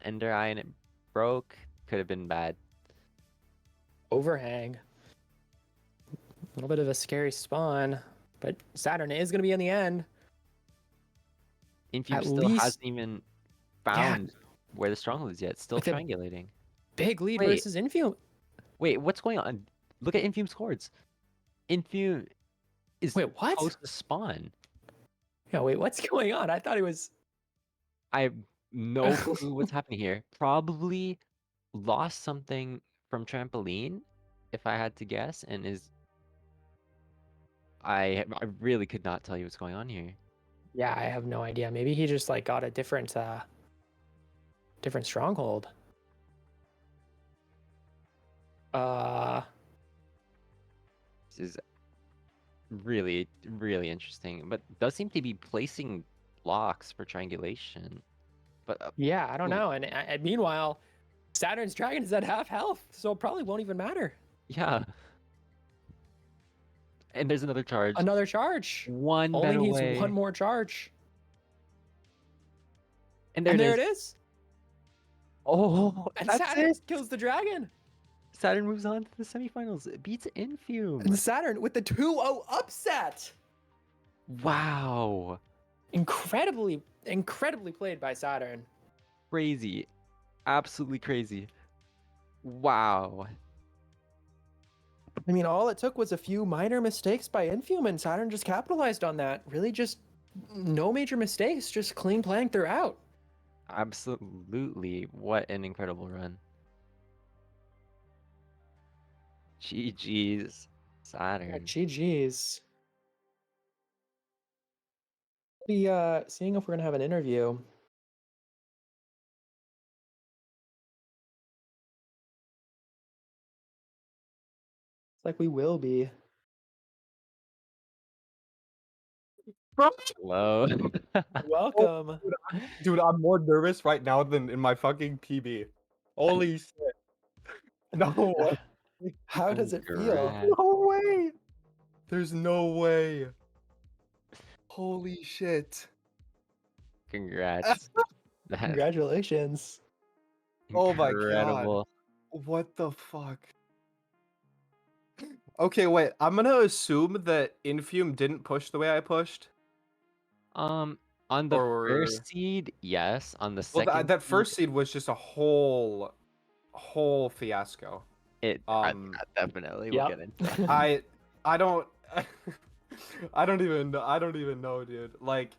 Ender Eye and it broke, could have been bad. Overhang. A little bit of a scary spawn, but Saturn is going to be in the end. Infume At still least... hasn't even found where the stronghold is yet. Still With a triangulating. big lead Wait. versus Infume. Wait, what's going on? Look at Infume's chords. Infume is Wait, what? supposed to spawn. Yeah, wait, what's going on? I thought he was... I have no clue what's happening here. Probably lost something from trampoline, if I had to guess, and is... I really could not tell you what's going on here. Yeah, I have no idea. Maybe he just like got a different stronghold. This is really, really interesting, but does seem to be placing blocks for triangulation. But yeah, I don't know. And meanwhile, Saturn's dragon is at half health, so it probably won't even matter. yeah. And there's another charge. Another charge. One Only better needs way. one more charge. And there it is. Oh, And that's Saturn it. kills the dragon. Saturn moves on to the semifinals. It beats Infume. And Saturn with the 2-0 upset. Wow. Incredibly played by Saturn. Crazy. Absolutely crazy. Wow. I mean, all it took was a few minor mistakes by Infume, and Saturn just capitalized on that. Really just no major mistakes, just clean playing throughout. Absolutely. What an incredible run. GG's, Saturn. Yeah, GG's. Be seeing if we're gonna have an interview. It's like we will be. Hello. Welcome. Dude, I'm more nervous right now than in my fucking PB. Holy shit. No way. How does it feel? Congrats. No way. There's no way. Holy shit. Congrats. That's Congratulations. Oh my god. incredible. What the fuck? Okay, wait. I'm gonna assume that Infume didn't push the way I pushed. On the Or first seed, yes. On the well, second that seed, first seed was just a whole fiasco. definitely we'll Yep. get into that. I don't I don't even know, dude. Like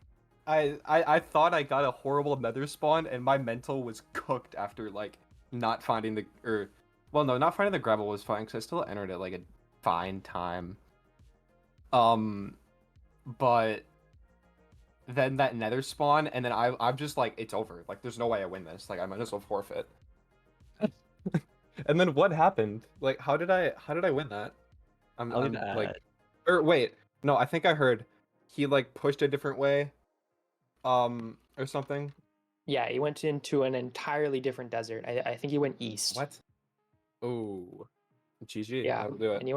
I thought I got a horrible nether spawn and my mental was cooked after like not finding the well, no, not finding the gravel was fine because I still entered it like a fine time. But then that nether spawn and then I'm just like it's over. Like there's no way I win this. Like I might as well forfeit. And then what happened? Like how did I win that? I'm like or wait, no, I think I heard he like pushed a different way or something. Yeah, he went into an entirely different desert. I think he went east. What? Oh. GG. Yeah, I'll do it. and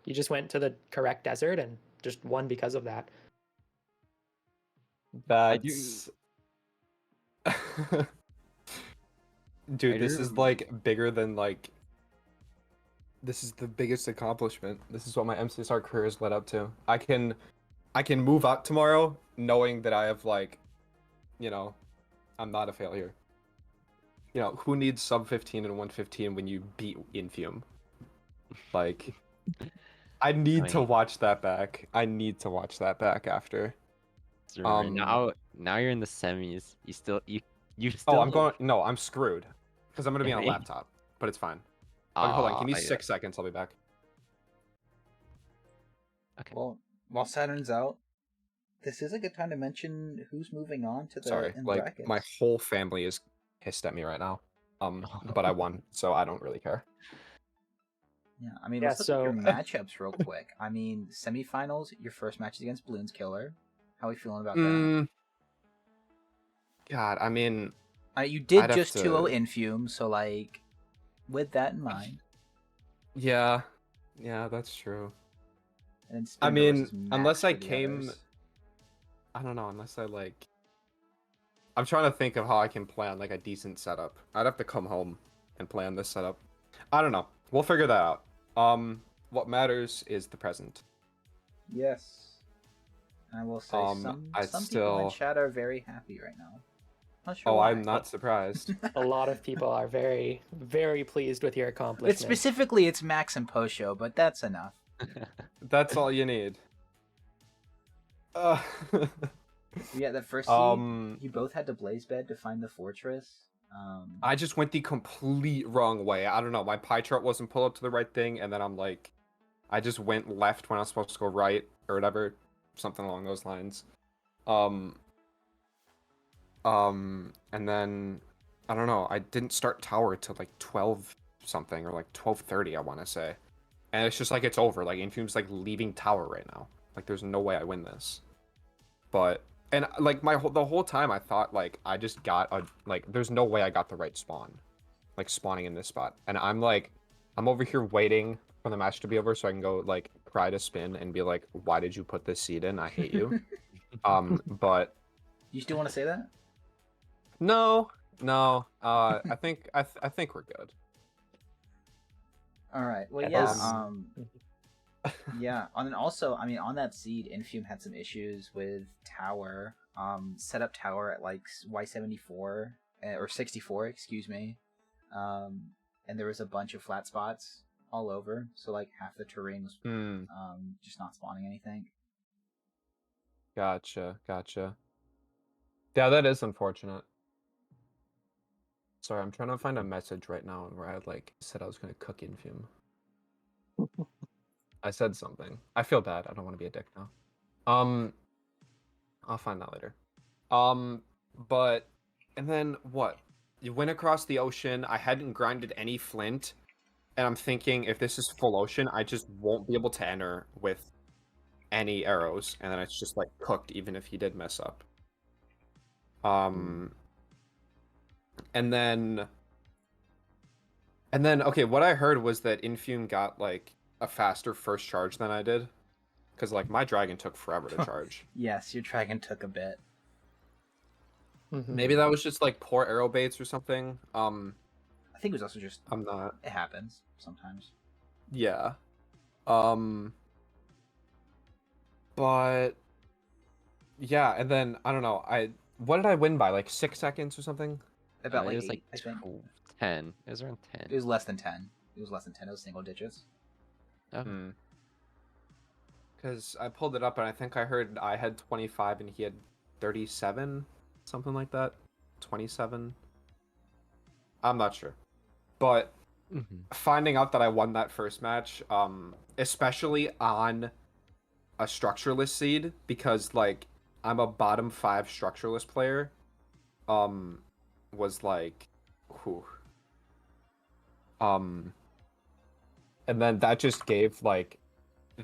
you just went to the correct desert and just won because of that. That's Dude, this is like bigger than like this is the biggest accomplishment. This is what my MCSR career has led up to. I can move out tomorrow knowing that I have like, you know, I'm not a failure. You know, who needs sub 15 and 115 when you beat Infume? Like I need to watch that back. I need to watch that back after. Now you're in the semis. You still Oh, I'm going. No, I'm screwed because I'm gonna be on a me? laptop. But it's fine. Okay, hold on. Give me 6 seconds. I'll be back. Okay. Well, while Saturn's out, this is a good time to mention who's moving on to the Sorry, like brackets. my whole family is pissed at me right now. But I won, so I don't really care. Yeah, I mean, Yeah, let's look at your matchups real quick. I mean, semifinals, your first match is against Bloons Killer. How are we feeling about that? God, I mean, you did just 2-0 Infume, so like, with that in mind. Yeah, that's true. And I mean, unless I came, I don't know, unless I like. I'm trying to think of how I can plan like a decent setup. I'd have to come home and plan this setup. I don't know. We'll figure that out. What matters is the present. Yes. I will say some people in chat are very happy right now. Not sure why. I'm not surprised. A lot of people are very, very pleased with your accomplishment. Specifically, it's Max and Posho, but that's enough. That's all you need. Yeah, the first seed, you both had to blaze bed to find the fortress. I just went the complete wrong way. I don't know. My pie chart wasn't pulled up to the right thing, and then I'm like, I just went left when I was supposed to go right or whatever, something along those lines. And then I don't know. I didn't start tower till like 12 something or like 12:30, I want to say, and it's just like it's over. Like Infume's like leaving tower right now. Like there's no way I win this. But and like the whole time I thought like I just got a like there's no way I got the right spawn, like spawning in this spot, and I'm like I'm over here waiting for the match to be over so I can go like cry to spin and be like, why did you put this seed in? I hate you. But you still want to say that? No. I think we're good. All right. Well, yeah. Yeah. And then also, I mean, on that seed, Infume had some issues with tower. Set up tower at like Y74 or 64, excuse me. And there was a bunch of flat spots all over, so like half the terrain was just not spawning anything. Gotcha. Yeah, that is unfortunate. Sorry, I'm trying to find a message right now where I like said I was gonna cook Infume. I said something. I feel bad. I don't want to be a dick now. I'll find that later. But and then what? You went across the ocean. I hadn't grinded any flint, and I'm thinking if this is full ocean, I just won't be able to enter with any arrows, and then it's just like cooked, even if he did mess up. And then okay, what I heard was that Infume got like a faster first charge than I did, because like my dragon took forever to charge. Yes, your dragon took a bit. Maybe that was just like poor arrow baits or something. I think it was also just I'm not. It happens sometimes. Yeah. But yeah, and then I don't know. What did I win by? Like 6 seconds or something? About It like was 8, I think. 10. It was around 10. It was less than 10. It was less than 10. It was single digits. Oh. Because I pulled it up and I think I heard I had 25 and he had 37, something like that. 27. I'm not sure. But finding out that I won that first match, especially on a structureless seed, because like I'm a bottom 5 structureless player, was like, whew. And then that just gave like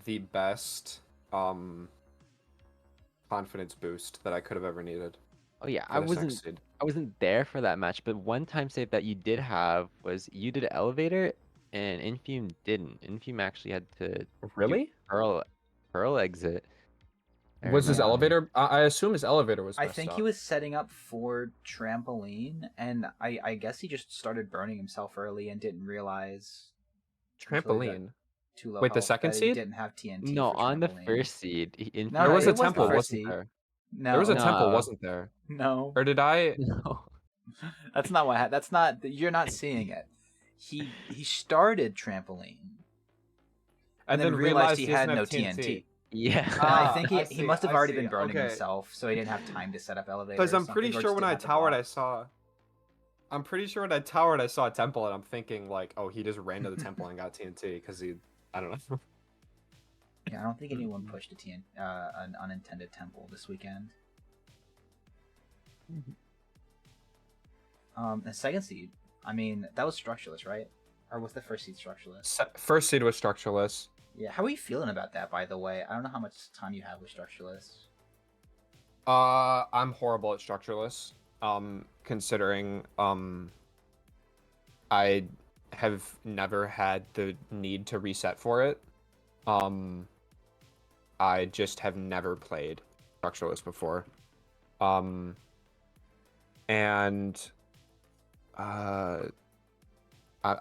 the best confidence boost that I could have ever needed. Oh yeah, for I this next wasn't seed. I wasn't there for that match, but one time save that you did have was you did elevator and Infume didn't. Infume actually had to do Really? Pearl exit. I Was his Yeah. remember. elevator? I assume his elevator was I messed think up. he was setting up for trampoline, and I guess he just started burning himself early and didn't realize until he got Trampoline. too low Wait, the health second that he seed? didn't have TNT No, for on the trampoline. first seed, No, There no, was a it was the temple, first wasn't seed. there? No, There was a No. temple, wasn't there? no, Or did I? No. that's not what. That's not. You're not seeing it. He started trampoline And then then realized he he doesn't had have no TNT. TNT. Yeah. And I think I he see, must have I already see. been burning Okay. himself, so he didn't have time to set up elevators. Because I'm pretty sure when I towered, I saw. saw. I'm pretty sure when I towered, I saw a temple, and I'm thinking like, oh, he just ran to the temple and got TNT because he. I don't know. Yeah, I don't think anyone pushed an unintended temple this weekend. The second seed, I mean, that was structureless, right? Or was the first seed structureless? First seed was structureless. Yeah, how are you feeling about that, by the way? I don't know how much time you have with structureless. I'm horrible at structureless. Considering I have never had the need to reset for it. I just have never played structureless before. And I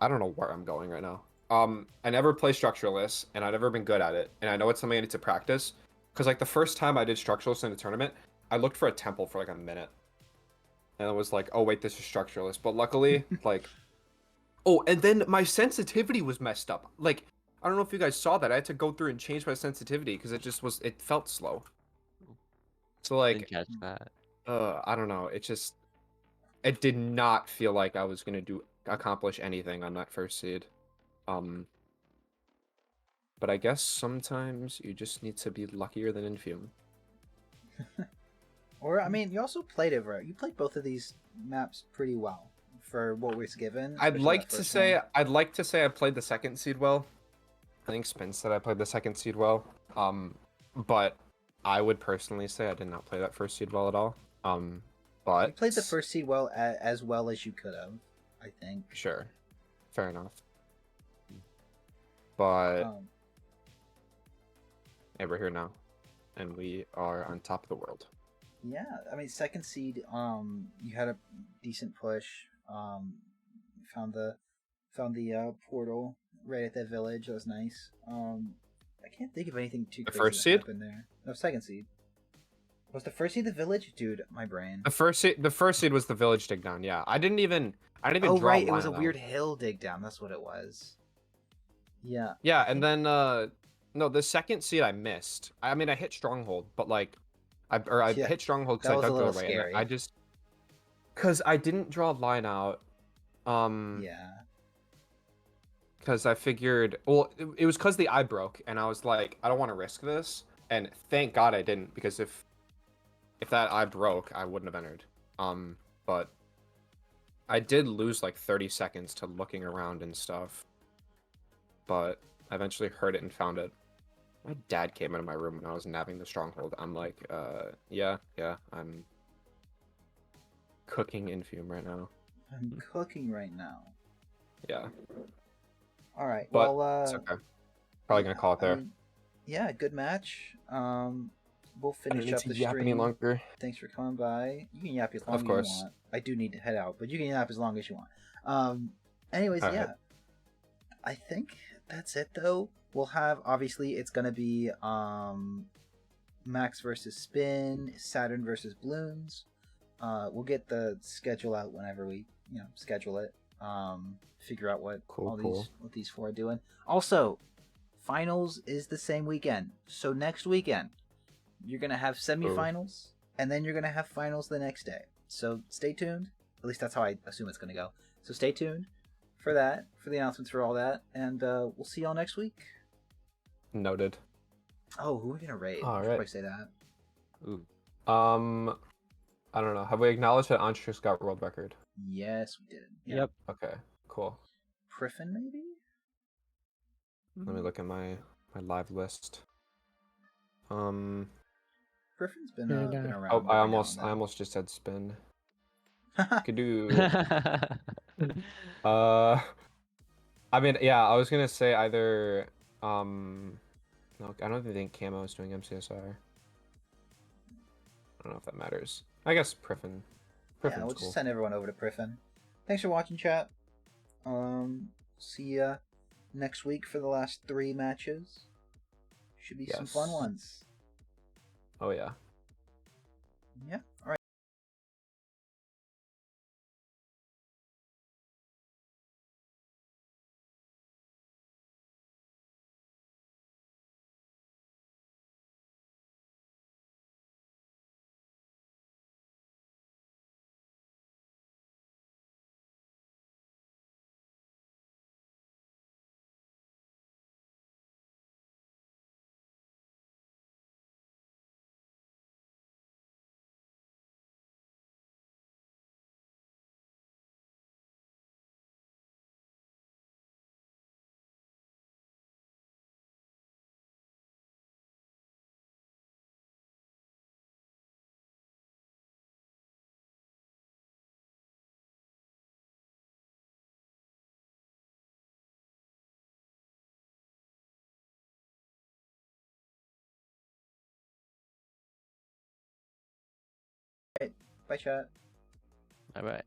don't know where I'm going right now. I never play structureless, and I've never been good at it, and I know it's something I need to practice. Because like the first time I did structureless in a tournament, I looked for a temple for like a minute, and I was like, oh wait, this is structureless. But luckily, like, oh, and then my sensitivity was messed up. Like, I don't know if you guys saw that. I had to go through and change my sensitivity because it felt slow. So like, Didn't catch that. I don't know. It did not feel like I was gonna accomplish anything on that first seed. But I guess sometimes you just need to be luckier than Infume. Or, I mean, you also played it right. You played both of these maps pretty well for what was given. I'd especially like that to first say one. I played the second seed well. I think Spin said I played the second seed well. But I would personally say I did not play that first seed well at all. But You played the first seed well as well as you could have, I think. Sure, fair enough. But yeah, we're here now, and we are on top of the world. Yeah, I mean, second seed, you had a decent push. Found the portal right at that village. That was nice. I can't think of anything too The crazy first that seed? happened there. No, second seed. Was the first seed the village? Dude, my brain. The first seed was the village dig down. Yeah, I didn't even Oh draw right, a it was a line, weird though. hill dig down. That's what it was. Yeah. Yeah, I and think- then no, the second seed I missed. I mean, I hit stronghold, but like, I Yeah, hit stronghold that because I was a dug the little other way, scary. and I just because I didn't draw a line out. Yeah. Because I figured, well, it was because the eye broke, and I was like, I don't want to risk this, and thank God I didn't, because if that eye broke, I wouldn't have entered. But I did lose like 30 seconds to looking around and stuff, but I eventually heard it and found it. My dad came into my room when I was nabbing the stronghold. I'm like, yeah, I'm cooking Infume right now. I'm cooking right now. Yeah, All right. but well, it's okay. Probably gonna call it there. Yeah, good match. We'll I don't finish need up to the yap any stream. longer. Thanks for coming by. You can yap as long Of as course. you want. I do need to head out, but you can yap as long as you want. Anyways, All yeah. right. I think that's it though. We'll have, obviously, it's gonna be Max versus Spin, Saturn versus Bloons. We'll get the schedule out whenever we schedule it. Figure out what what these four are doing. Also, finals is the same weekend, so next weekend you're gonna have semifinals, and then you're gonna have finals the next day. So stay tuned. At least that's how I assume it's gonna go. So stay tuned for that, for the announcements for all that, and we'll see y'all next week. Noted. Oh, who are we gonna raid? All I should right. probably say that. Ooh. I don't know. Have we acknowledged that Antrix got world record? Yes, we did. Yeah. Yep. Okay, cool. Priffin, maybe? Let me look at my live list. Griffin's been And, around. Oh, I almost just said Spin. Could do. I mean, yeah, I was gonna say either. No, I don't think Camo is doing MCSR. I don't know if that matters. I guess Priffin. Yeah, we'll just send everyone over to Priffin. Thanks for watching, chat. See ya next week for the last 3 matches. Should be some fun ones. Oh yeah. Yeah. All right. Bye, chat. All right.